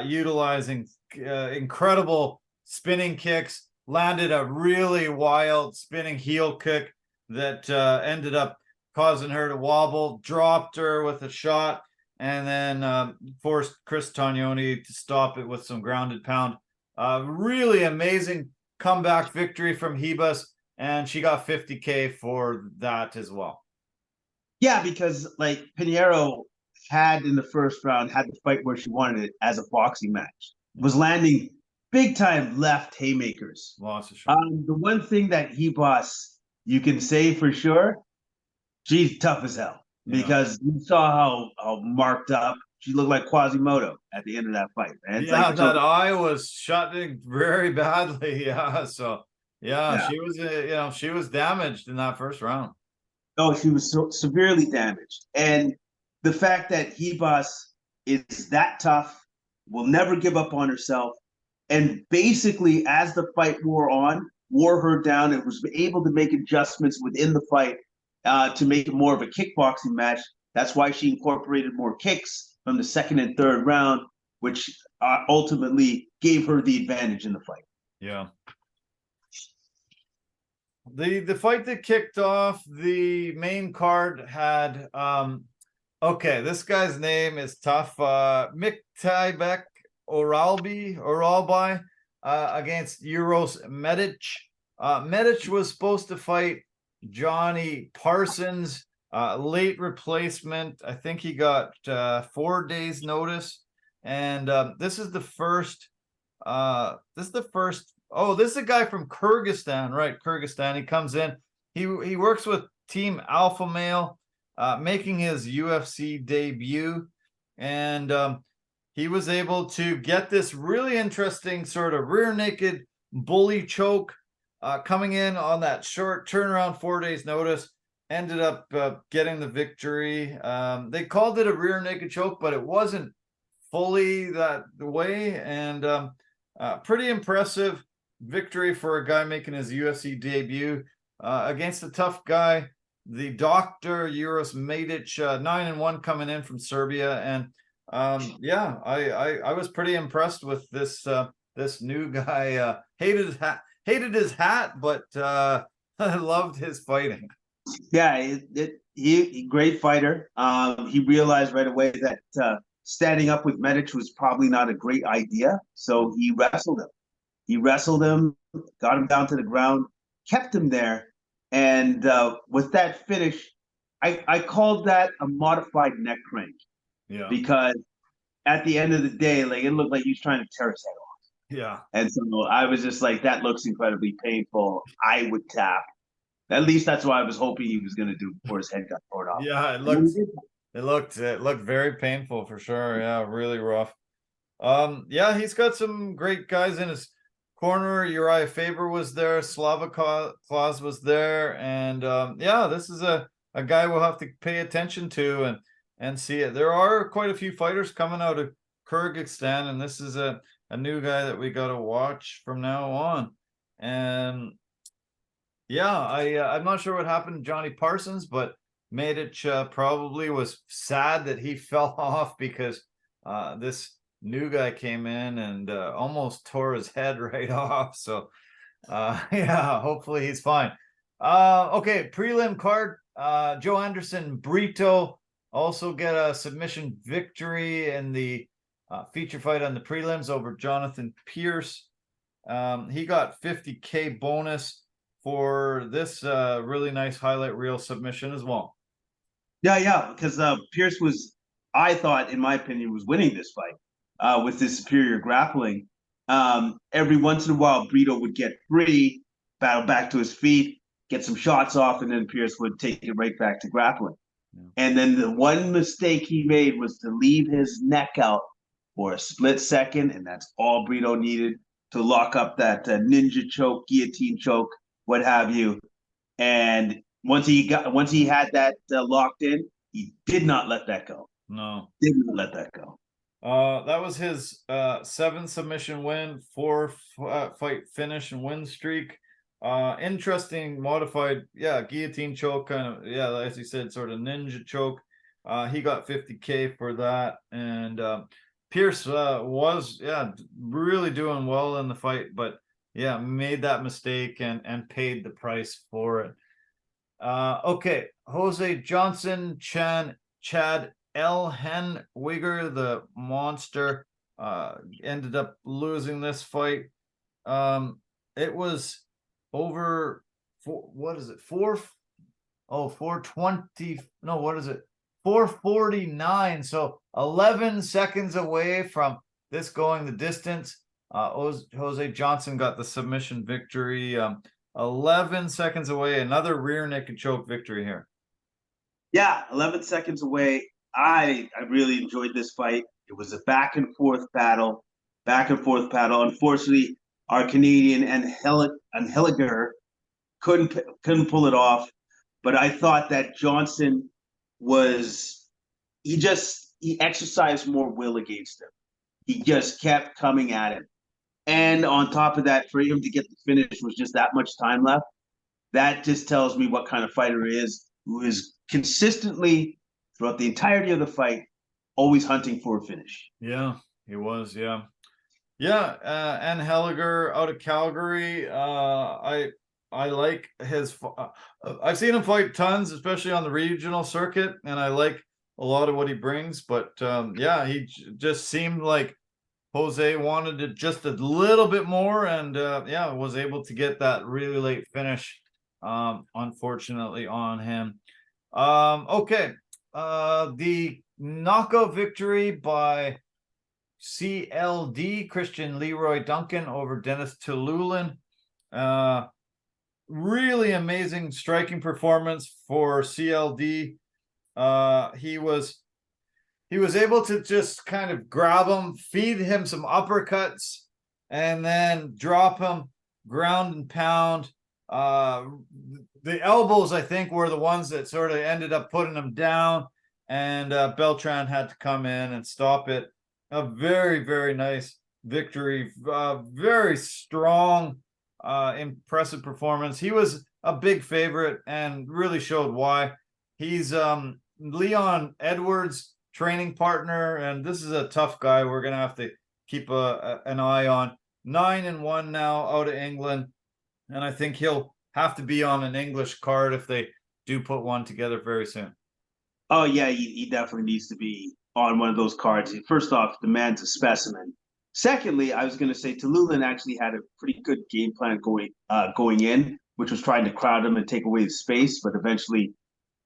utilizing incredible spinning kicks, landed a really wild spinning heel kick that ended up causing her to wobble, dropped her with a shot, and then forced Chris Tognoni to stop it with some grounded pound. Really amazing comeback victory from Hebus, and she got $50K for that as well. Yeah, because like Pinheiro had in the first round, had the fight where she wanted it as a boxing match, was landing big time left haymakers. Lots of shots. The one thing that Hebus, you can say for sure, she's tough as hell. Because you saw how marked up she looked like Quasimodo at the end of that fight. Man. Yeah, like, that eye was shutting very badly. Yeah, so she was, she was damaged in that first round. Oh, she was so severely damaged, and the fact that Hebus is that tough, will never give up on herself, and basically, as the fight wore her down, and was able to make adjustments within the fight to make it more of a kickboxing match. That's why she incorporated more kicks from the second and third round, which ultimately gave her the advantage in the fight. Yeah. The fight that kicked off the main card had okay, this guy's name is tough. Miktaibek Oralbi against Uros Medic. Medic was supposed to fight Johnny Parsons, late replacement. I think he got 4 days notice, and this is the first. Oh, this is a guy from Kyrgyzstan, right? Kyrgyzstan. He comes in. He works with Team Alpha Male, making his UFC debut, and he was able to get this really interesting sort of rear naked bully choke, coming in on that short turnaround, 4 days notice. Ended up getting the victory. They called it a rear naked choke, but it wasn't fully the way, and pretty impressive victory for a guy making his UFC debut against a tough guy. The doctor Uros Medic, 9-1 coming in from Serbia, and I was pretty impressed with this this new guy. Hated his hat, but I loved his fighting. Yeah, he great fighter. He realized right away that standing up with Medic was probably not a great idea, so he wrestled him. He wrestled him, got him down to the ground, kept him there, and with that finish, I called that a modified neck crank. Yeah. Because at the end of the day, like it looked like he was trying to tear his head off. Yeah. And so I was just like, that looks incredibly painful. I would tap. At least that's what I was hoping he was going to do before his head got torn off. Yeah, it looked very painful for sure. Yeah, really rough. Yeah, he's got some great guys in his corner. Uriah Faber was there, Slava Klaus was there, and yeah, this is a guy we'll have to pay attention to and see it. There are quite a few fighters coming out of Kyrgyzstan, and this is a new guy that we got to watch from now on. And yeah, I'm not sure what happened to Johnny Parsons, but Medic probably was sad that he fell off because this new guy came in and almost tore his head right off. So yeah, hopefully he's fine. Okay, prelim card. Joe Anderson Brito also get a submission victory in the feature fight on the prelims over Jonathan Pierce. He got $50K bonus for this really nice highlight reel submission as well. Yeah, because Pierce was, I thought, in my opinion, was winning this fight. With his superior grappling. Every once in a while, Brito would get free, battle back to his feet, get some shots off, and then Pierce would take it right back to grappling. Yeah. And then the one mistake he made was to leave his neck out for a split second, and that's all Brito needed to lock up that ninja choke, guillotine choke, what have you. And once he had that locked in, he did not let that go. No, did not let that go. That was his 7th submission win, 4 fight finish and win streak. Interesting modified, guillotine choke, kind of, as you said, sort of ninja choke. He got 50K for that, and Pierce was really doing well in the fight, but made that mistake and paid the price for it. Okay, Jose Johnson, Chad Elhenwiger, the monster, ended up losing this fight. It was over what is it? 420. No, what is it? 449. So 11 seconds away from this going the distance. Jose Johnson got the submission victory. 11 seconds away. Another rear naked choke victory here. Yeah, 11 seconds away. I really enjoyed this fight. It was a back and forth battle. Unfortunately, our Canadian Angeliger couldn't pull it off. But I thought that Johnson he exercised more will against him. He just kept coming at him. And on top of that, for him to get the finish was just that much time left. That just tells me what kind of fighter he is, who is consistently, throughout the entirety of the fight, always hunting for a finish. Yeah, he was, and Helliger out of Calgary. I like his. I've seen him fight tons, especially on the regional circuit, and I like a lot of what he brings. But he just seemed like Jose wanted it just a little bit more, and was able to get that really late finish. Unfortunately, on him. Okay, the knockout victory by CLD, Christian Leroy Duncan, over Dennis Tululin. Really amazing striking performance for CLD. He was able to just kind of grab him, feed him some uppercuts, and then drop him, ground and pound. The elbows, I think, were the ones that sort of ended up putting him down, and Beltran had to come in and stop it. A very, very nice victory. Very strong, impressive performance. He was a big favorite and really showed why. He's Leon Edwards' training partner, and this is a tough guy we're going to have to keep an eye on. 9-1 now out of England, and I think he'll have to be on an English card if they do put one together very soon. Oh, yeah, he definitely needs to be on one of those cards. First off, the man's a specimen. Secondly, I was going to say Tululin actually had a pretty good game plan going in, which was trying to crowd him and take away his space, but eventually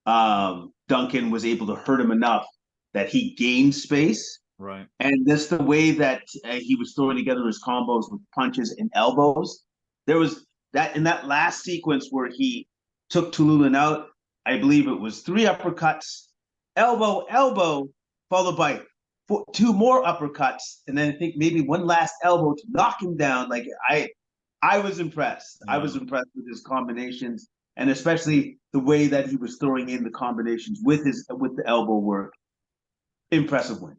Duncan was able to hurt him enough that he gained space. Right. And that's the way that he was throwing together his combos with punches and elbows. There was that in that last sequence where he took Tululin out, I believe it was 3 uppercuts, elbow, followed by 2 more uppercuts, and then I think maybe one last elbow to knock him down. Like I was impressed. Yeah. I was impressed with his combinations, and especially the way that he was throwing in the combinations with the elbow work. Impressive win.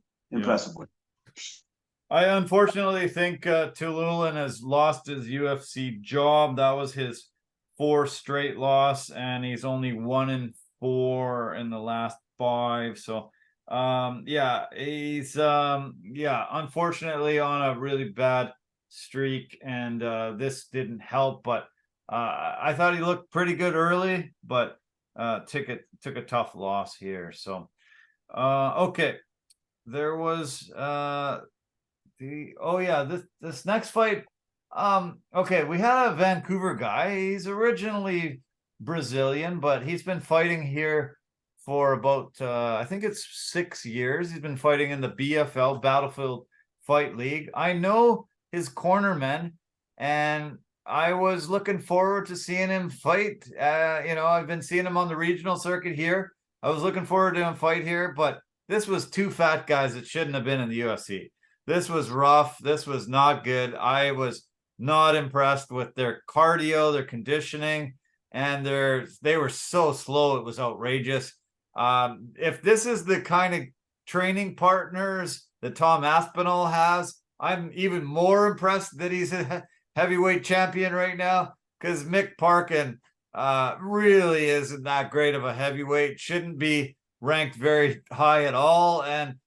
I unfortunately think Tululin has lost his UFC job. That was his 4th straight loss, and he's only 1-4 in the last 5. So he's unfortunately on a really bad streak, and this didn't help. But I thought he looked pretty good early, but took a tough loss here. So okay, there was this next fight. Okay, we had a Vancouver guy. He's originally Brazilian, but he's been fighting here for about I think it's 6 years. He's been fighting in the BFL, Battlefield Fight League. I know his cornermen, and I was looking forward to seeing him fight. I've been seeing him on the regional circuit here. I was looking forward to him fight here, but this was 2 fat guys that shouldn't have been in the UFC. This was rough. This was not good. I was not impressed with their cardio, their conditioning, and they were so slow. It was outrageous. If this is the kind of training partners that Tom Aspinall has. I'm even more impressed that he's a heavyweight champion right now, because Mick Parkin really isn't that great of a heavyweight, shouldn't be ranked very high at all. And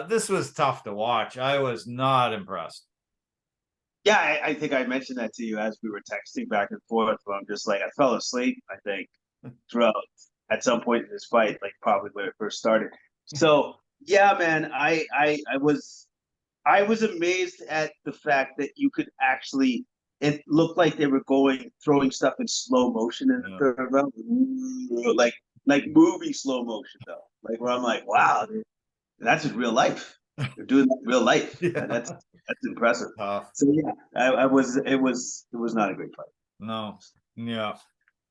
this was tough to watch. I was not impressed. Yeah, I think I mentioned that to you as we were texting back and forth. Where I'm just like, I fell asleep, I think, throughout at some point in this fight, like probably when it first started. So yeah, man, I was amazed at the fact that you could actually. It looked like they were throwing stuff in slow motion in the third round, like movie slow motion though. Like where I'm like, wow, that's in real life. They're doing that in real life. Yeah. That's impressive. Tough. So yeah, it was not a great fight. No. Yeah.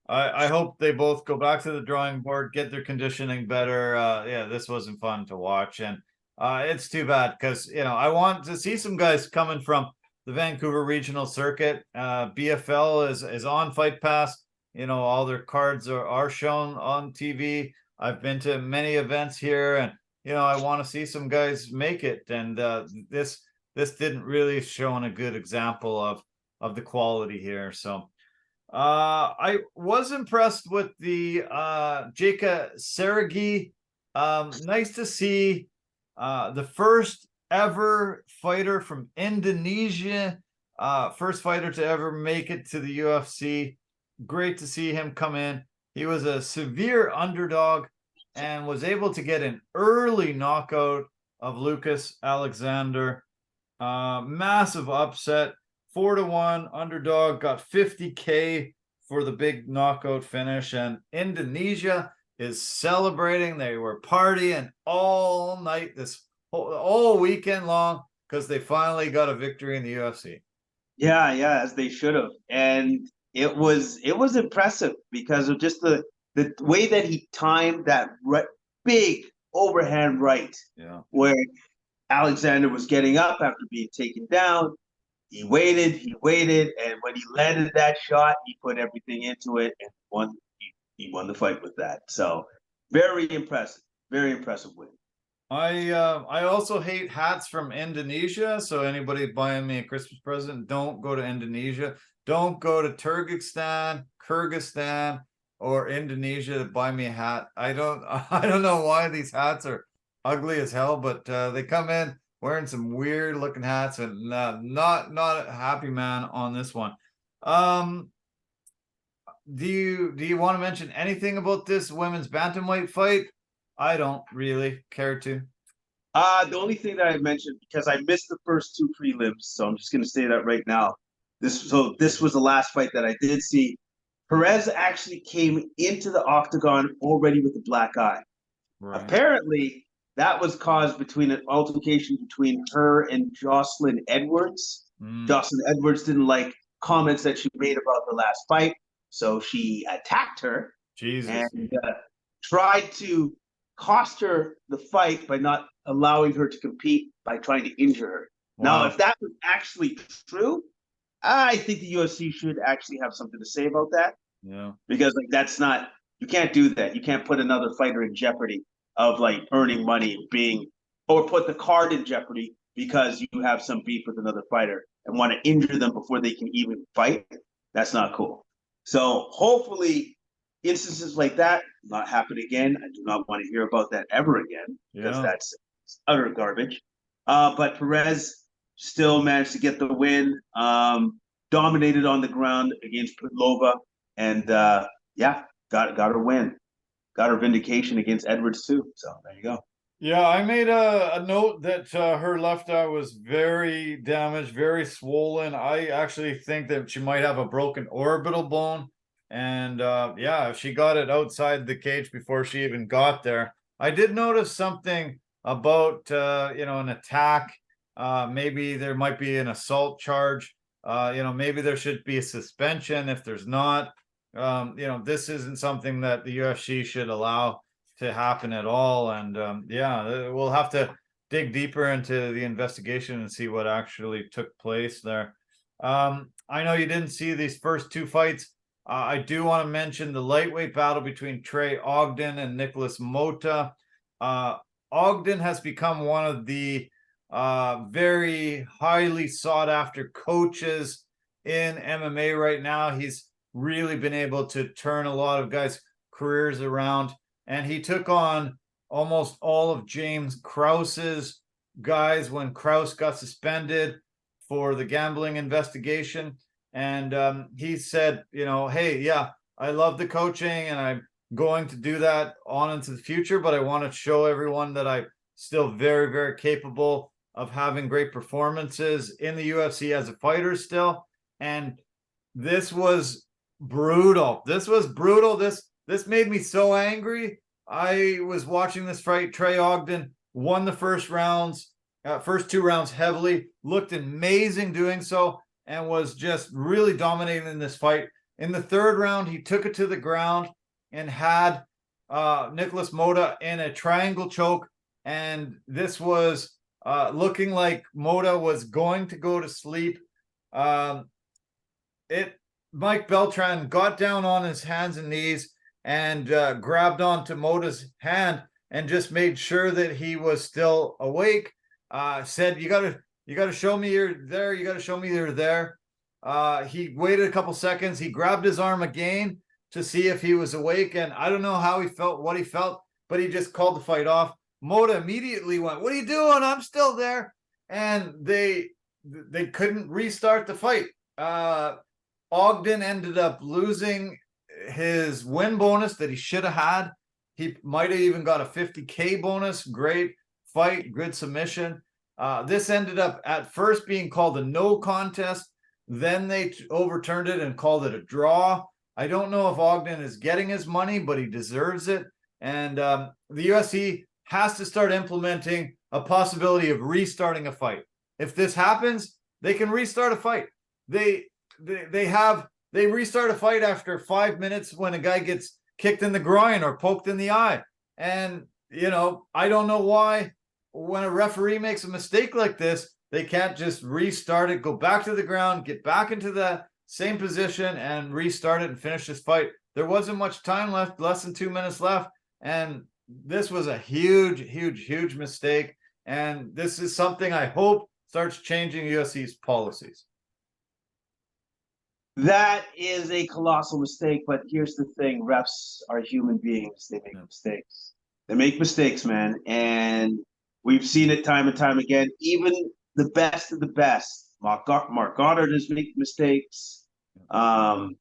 I hope they both go back to the drawing board, get their conditioning better. Yeah, this wasn't fun to watch. And it's too bad, because, I want to see some guys coming from the Vancouver regional circuit. BFL is on Fight Pass. All their cards are shown on TV. I've been to many events here, and I want to see some guys make it. And this didn't really show a good example of the quality here. So I was impressed with the Jaka Sergi. Nice to see the first ever fighter from Indonesia, first fighter to ever make it to the UFC. Great to see him come in. He was a severe underdog and was able to get an early knockout of Lucas Alexander. Massive upset, 4-1 underdog, got 50K for the big knockout finish. And Indonesia is celebrating. They were partying all night, all weekend long, because they finally got a victory in the UFC. Yeah, as they should have. And it was impressive because of just the way that he timed that big overhand right. Yeah. Where Alexander was getting up after being taken down. He waited, and when he landed that shot, he put everything into it and won. He won the fight with that. So very impressive win. I also hate hats from Indonesia. So anybody buying me a Christmas present, don't go to Indonesia. Don't go to Turkestan, Kyrgyzstan, or Indonesia to buy me a hat. I don't know why these hats are ugly as hell, but they come in wearing some weird looking hats, and not a happy man on this one. Do you want to mention anything about this women's bantamweight fight? I don't really care to. The only thing that I mentioned, because I missed the first two prelims, so I'm just going to say that right now. This was the last fight that I did see. Perez actually came into the octagon already with a black eye. Right. Apparently, that was caused between an altercation between her and Jocelyn Edwards. Jocelyn Edwards didn't like comments that she made about the last fight, so she attacked her. Jesus. And tried to cost her the fight by not allowing her to compete, by trying to injure her. Wow. Now, if that was actually true, I think the UFC should actually have something to say about that. Yeah. Because that's not, you can't do that. You can't put another fighter in jeopardy of earning money, or put the card in jeopardy because you have some beef with another fighter and want to injure them before they can even fight. That's not cool. So hopefully instances like that not happen again. I do not want to hear about that ever again, because that's utter garbage. But Perez still managed to get the win, dominated on the ground against Pudlova, and got her win. Got her vindication against Edwards too. So there you go. Yeah, I made a note that her left eye was very damaged, very swollen. I actually think that she might have a broken orbital bone. And if she got it outside the cage before she even got there. I did notice something about an attack. Maybe there might be an assault charge. Maybe there should be a suspension if there's not. This isn't something that the UFC should allow to happen at all. And we'll have to dig deeper into the investigation and see what actually took place there. I know you didn't see these first two fights. I do want to mention the lightweight battle between Trey Ogden and Nicholas Mota. Ogden has become one of the very highly sought after coaches in MMA right now. He's really been able to turn a lot of guys' careers around, and he took on almost all of James Krause's guys when Krause got suspended for the gambling investigation. And he said, hey, yeah, I love the coaching and I'm going to do that on into the future, but I want to show everyone that I'm still very, very capable of having great performances in the UFC as a fighter still. And this was brutal. This was brutal. This made me so angry. I was watching this fight. Trey Ogden won the first two rounds heavily, looked amazing doing so, and was just really dominating in this fight. In the third round, he took it to the ground and had Nicholas Mota in a triangle choke. And this was looking like Mota was going to go to sleep. Mike Beltran got down on his hands and knees and grabbed onto Mota's hand and just made sure that he was still awake. Said, you gotta show me you're there. You gotta show me you're there. He waited a couple seconds. He grabbed his arm again to see if he was awake. And I don't know how he felt, what he felt, but he just called the fight off. Mota immediately went, "What are you doing? I'm still there." And they couldn't restart the fight. Ogden ended up losing his win bonus that he should have had. He might have even got a $50K bonus. Great fight, good submission. This ended up at first being called a no contest. Then they overturned it and called it a draw. I don't know if Ogden is getting his money, but he deserves it. And the UFC has to start implementing a possibility of restarting a fight. If this happens, they can restart a fight. They restart a fight after 5 minutes when a guy gets kicked in the groin or poked in the eye. And, I don't know why when a referee makes a mistake like this, they can't just restart it, go back to the ground, get back into the same position and restart it and finish this fight. There wasn't much time left, less than 2 minutes left. And this was a huge, huge, huge mistake. And this is something I hope starts changing UFC's policies. That is a colossal mistake, but here's the thing. Refs are human beings. They make mistakes. They make mistakes, man. And we've seen it time and time again. Even the best of the best. Mark Goddard has made mistakes. The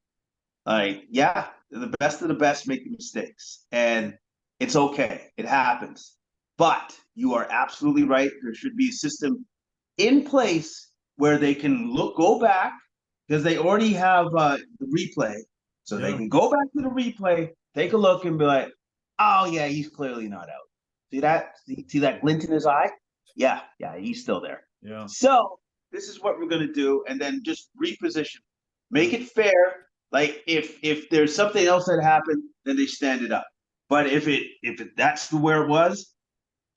best of the best make mistakes. And it's okay. It happens. But you are absolutely right. There should be a system in place where they can go back, because they already have the replay. So they can go back to the replay, take a look, and be like, oh, yeah, he's clearly not out. See that? See that glint in his eye? Yeah, he's still there. Yeah. So this is what we're going to do, and then just reposition. Make it fair. Like, if there's something else that happened, then they stand it up. But if that's where it was,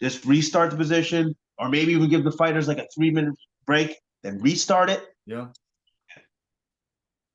just restart the position, or maybe even give the fighters like a 3-minute break, then restart it. Yeah.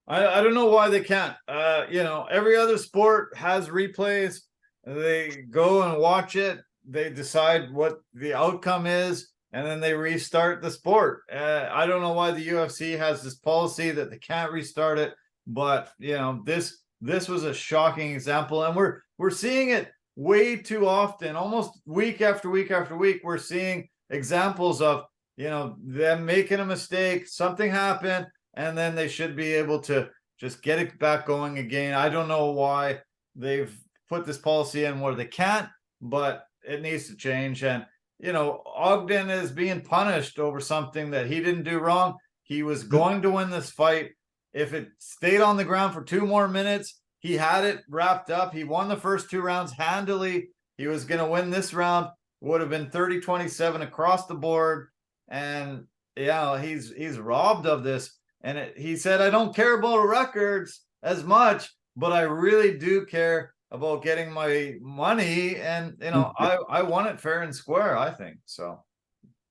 I don't know why they can't. Every other sport has replays. They go and watch it. They decide what the outcome is, and then they restart the sport. I don't know why the UFC has this policy that they can't restart it, but this was a shocking example, and we're seeing it way too often, almost week after week after week. We're seeing examples of them making a mistake, something happened, and then they should be able to just get it back going again. I don't know why they've put this policy in where they can't, but it needs to change. And, Ogden is being punished over something that he didn't do wrong. He was going to win this fight. If it stayed on the ground for 2 more minutes, he had it wrapped up. He won the first 2 rounds handily. He was going to win this round. Would have been 30-27 across the board. And, he's robbed of this. And he said, I don't care about records as much, but I really do care about getting my money. And, I won it fair and square, I think. So.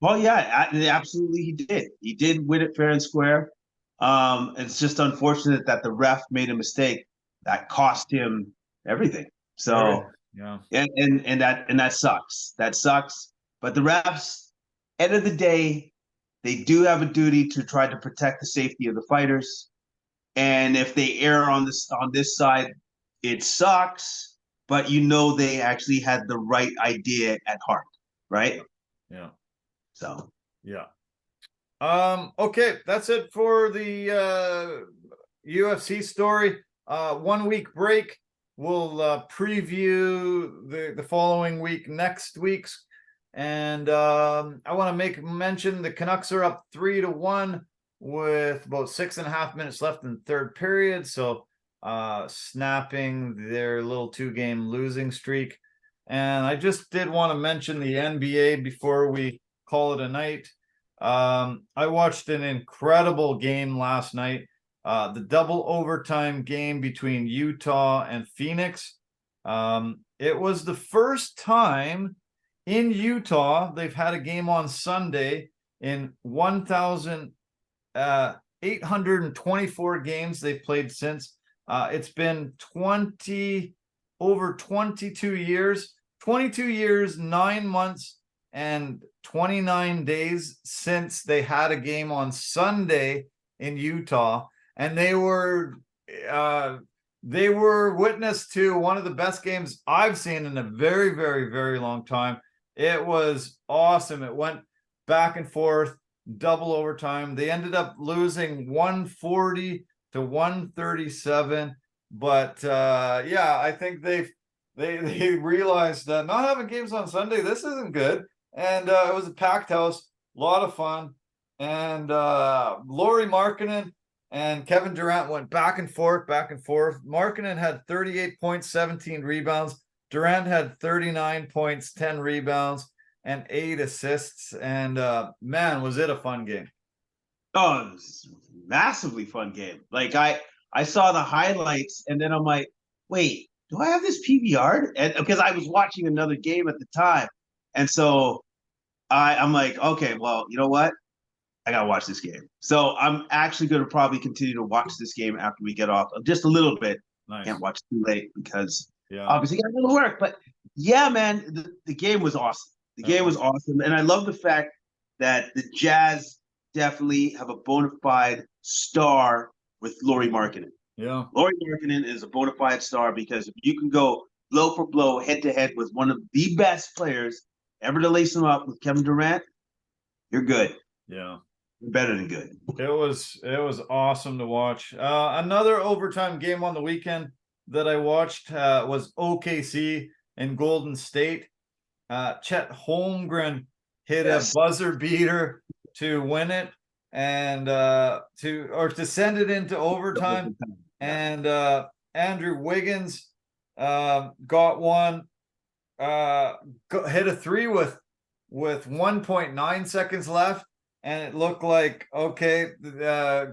Well, yeah, absolutely he did. He did win it fair and square. It's just unfortunate that the ref made a mistake that cost him everything. So, yeah. And that sucks. That sucks. But the refs, end of the day, they do have a duty to try to protect the safety of the fighters. And if they err on this side, it sucks. But they actually had the right idea at heart, right? Yeah. So yeah. Okay, that's it for the UFC story. 1 week break. We'll preview the following week, next week's. And I want to mention the Canucks are up 3-1 with about 6.5 minutes left in the third period. So snapping their little 2-game losing streak. And I just did want to mention the NBA before we call it a night. I watched an incredible game last night. The double overtime game between Utah and Phoenix. It was the first time in Utah they've had a game on Sunday in 1,824 games they've played since. It's been over 22 years, 9 months, and 29 days since they had a game on Sunday in Utah, and they were witness to one of the best games I've seen in a very, very, very long time. It was awesome. It went back and forth, double overtime. They ended up losing 140 to 137, but I think they realized that not having games on Sunday, this isn't good. And it was a packed house, a lot of fun. And Lauri Markkanen and Kevin Durant went back and forth, back and forth. Markkanen had 38 points, 17 rebounds. Durant had 39 points, 10 rebounds, and 8 assists. And man, was it a fun game. Oh, it was a massively fun game. Like I saw the highlights, and then I'm like, wait, do I have this PVR'd? And because I was watching another game at the time. And so I'm like, okay, well, you know what? I got to watch this game. So I'm actually going to probably continue to watch this game after we get off just a little bit. Nice. Can't watch too late because obviously got a little work. But yeah, man, the game was awesome. The game was awesome. And I love the fact that the Jazz definitely have a bona fide star with Lauri Markkanen. Yeah. Lauri Markkanen is a bona fide star because if you can go blow for blow, head to head with one of the best players ever to lace him up with Kevin Durant, you're good. Yeah. You're better than good. It was awesome to watch. Another overtime game on the weekend that I watched was OKC and Golden State. Chet Holmgren hit a buzzer beater to win it and to send it into overtime. And Andrew Wiggins got one, hit a 3 with 1.9 seconds left, and it looked like okay,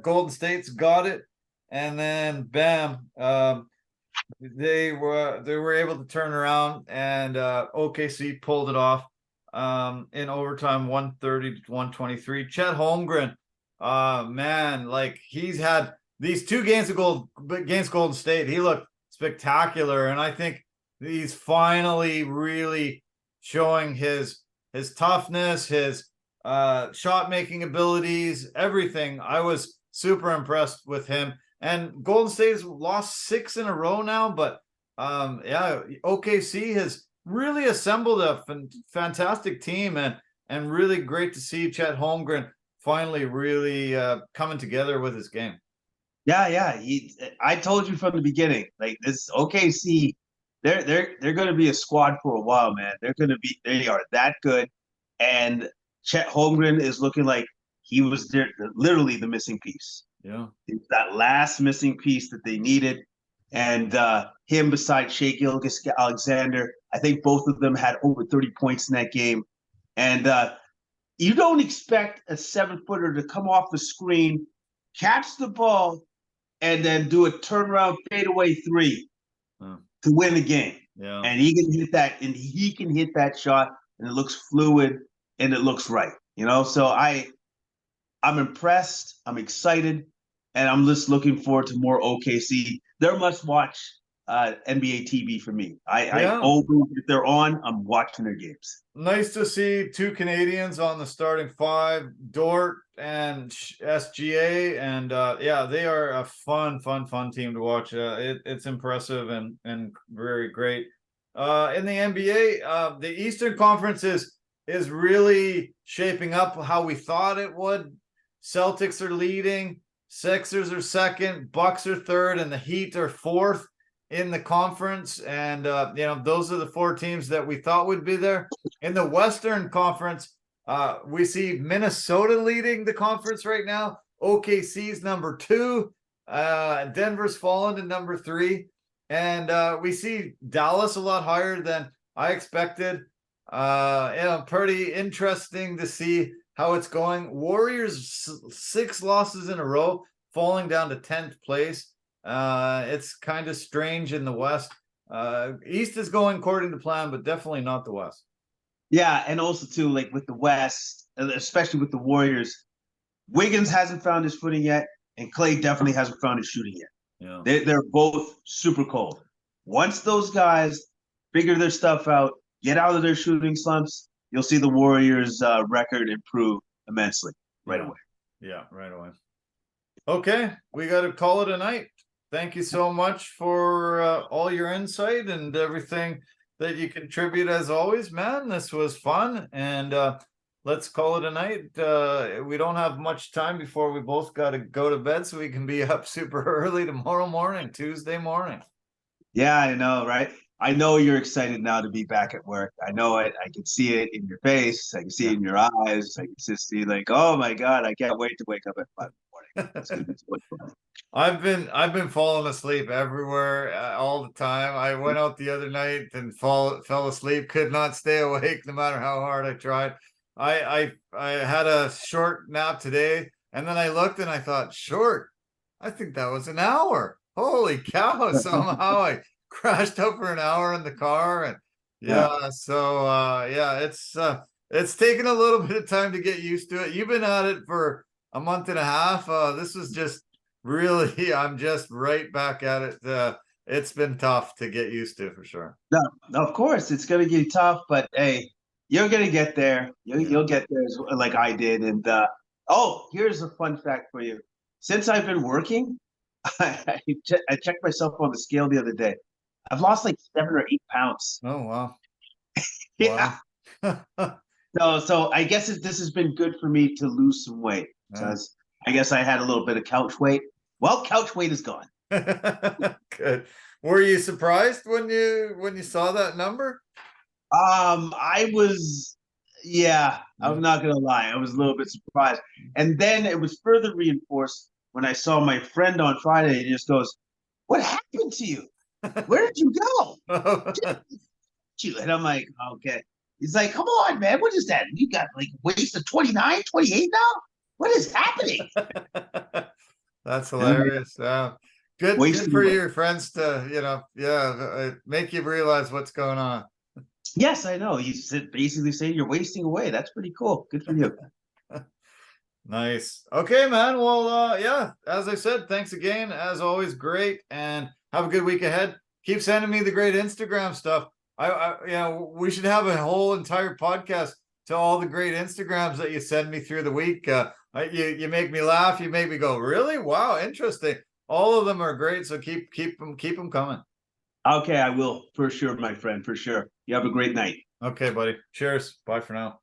Golden State's got it, and then bam, they were able to turn around, and OKC pulled it off in overtime, 130 to 123. Chet Holmgren, man, like he's had these 2 games against Golden State. He looked spectacular, and I think he's finally really showing his toughness, his shot making abilities, everything. I was super impressed with him. And Golden State has lost 6 in a row now, but OKC has really assembled a fantastic team, and really great to see Chet Holmgren finally really coming together with his game. Yeah. I told you from the beginning, like this OKC, they're going to be a squad for a while, man. They are that good, and Chet Holmgren is looking like he was literally the missing piece. Yeah, it's that last missing piece that they needed, and him beside Shai Gilgeous-Alexander, I think both of them had over 30 points in that game, and you don't expect a 7-footer to come off the screen, catch the ball, and then do a turnaround fadeaway 3 to win the game. Yeah, and he can hit that, shot, and it looks fluid and it looks right. So I'm impressed. I'm excited, and I'm just looking forward to more OKC. They're must watch NBA TV for me. I Yeah. always, if they're on, I'm watching their games. Nice to see two Canadians on the starting five, Dort and SGA, and yeah, they are a fun team to watch. It's impressive and very great. In the NBA, the Eastern Conference is really shaping up how we thought it would. Celtics are leading, Sixers are second, Bucks are third, and the Heat are fourth in the conference. And you know, those are the four teams that we thought would be there. In the Western Conference, we see Minnesota leading the conference right now. OKC's number 2. Denver's fallen to number 3. And we see Dallas a lot higher than I expected. You know, pretty interesting to see how it's going. Warriors 6 losses in a row, falling down to 10th place. It's kind of strange in the West. East is going according to plan, but definitely not the West. Yeah, and also too, like with the West, especially with the Warriors, Wiggins hasn't found his footing yet, and Clay definitely hasn't found his shooting yet. Yeah. They're both super cold. Once those guys figure their stuff out, get out of their shooting slumps, you'll see the Warriors' record improve immensely right away. Yeah, right away. Okay, we got to call it a night. Thank you so much for all your insight and everything that you contribute as always, man. This was fun, and let's call it a night. We don't have much time before we both got to go to bed, so we can be up super early tomorrow morning, Tuesday morning. Yeah, I know, right? I know you're excited now to be back at work. I know it. I can see it in your face. I can see it in your eyes. I can just see like, oh my God, I can't wait to wake up at 5 in the morning. It's gonna be so much fun. I've been falling asleep everywhere all the time. I went out the other night and fell asleep. Could not stay awake no matter how hard I tried. I had a short nap today, and then I looked and I thought, short. I think that was an hour. Holy cow! Somehow I crashed out for an hour in the car, and so yeah, it's taken a little bit of time to get used to it. You've been at it for a month and a half. This was just really, I'm just right back at it. It's been tough to get used to, for sure. No, of course it's gonna get tough, but hey, you're gonna get there. You'll get there like I did. And oh, here's a fun fact for you. Since I've been working, I checked myself on the scale the other day. I've lost like 7 or 8 pounds. Oh wow! Yeah. Wow. So I guess this has been good for me to lose some weight, because I guess I had a little bit of couch weight. Well, couch weight is gone. Good. Were you surprised when you saw that number? I was, yeah, I'm not gonna lie, I was a little bit surprised. And then it was further reinforced when I saw my friend on Friday. He just goes, "What happened to you? Where did you go?" And I'm like, okay. He's like, "Come on, man, what is that? You got like waist of 29, 28 now? What is happening?" That's hilarious. Good for your friends to, make you realize what's going on. Yes, I know. He's basically saying you're wasting away. That's pretty cool. Good for you. Nice. Okay, man. Well, yeah, as I said, thanks again. As always, great. And have a good week ahead. Keep sending me the great Instagram stuff. We should have a whole entire podcast to all the great Instagrams that you send me through the week. You make me laugh. You make me go, really? Wow, interesting. All of them are great. So keep them coming. Okay, I will, for sure, my friend, for sure. You have a great night. Okay, buddy. Cheers. Bye for now.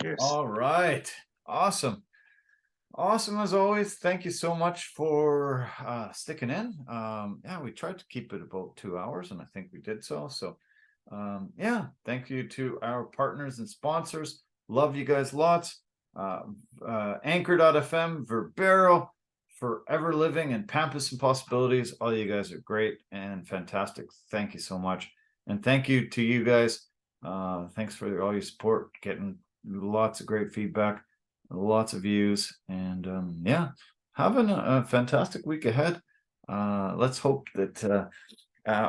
Cheers. All right. Awesome as always. Thank you so much for sticking in. We tried to keep it about 2 hours, and I think we did so. So thank you to our partners and sponsors. Love you guys lots. Anchor.fm, Verbero, Forever Living, and Pampas and Possibilities. All you guys are great and fantastic. Thank you so much. And thank you to you guys. Thanks for all your support, getting lots of great feedback, lots of views, and having a fantastic week ahead. Let's hope that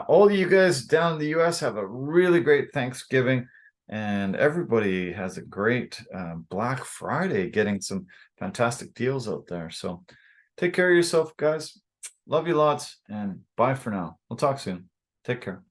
all of you guys down in the US have a really great Thanksgiving, and everybody has a great Black Friday, getting some fantastic deals out there. So take care of yourself, guys. Love you lots, and bye for now. We'll talk soon. Take care.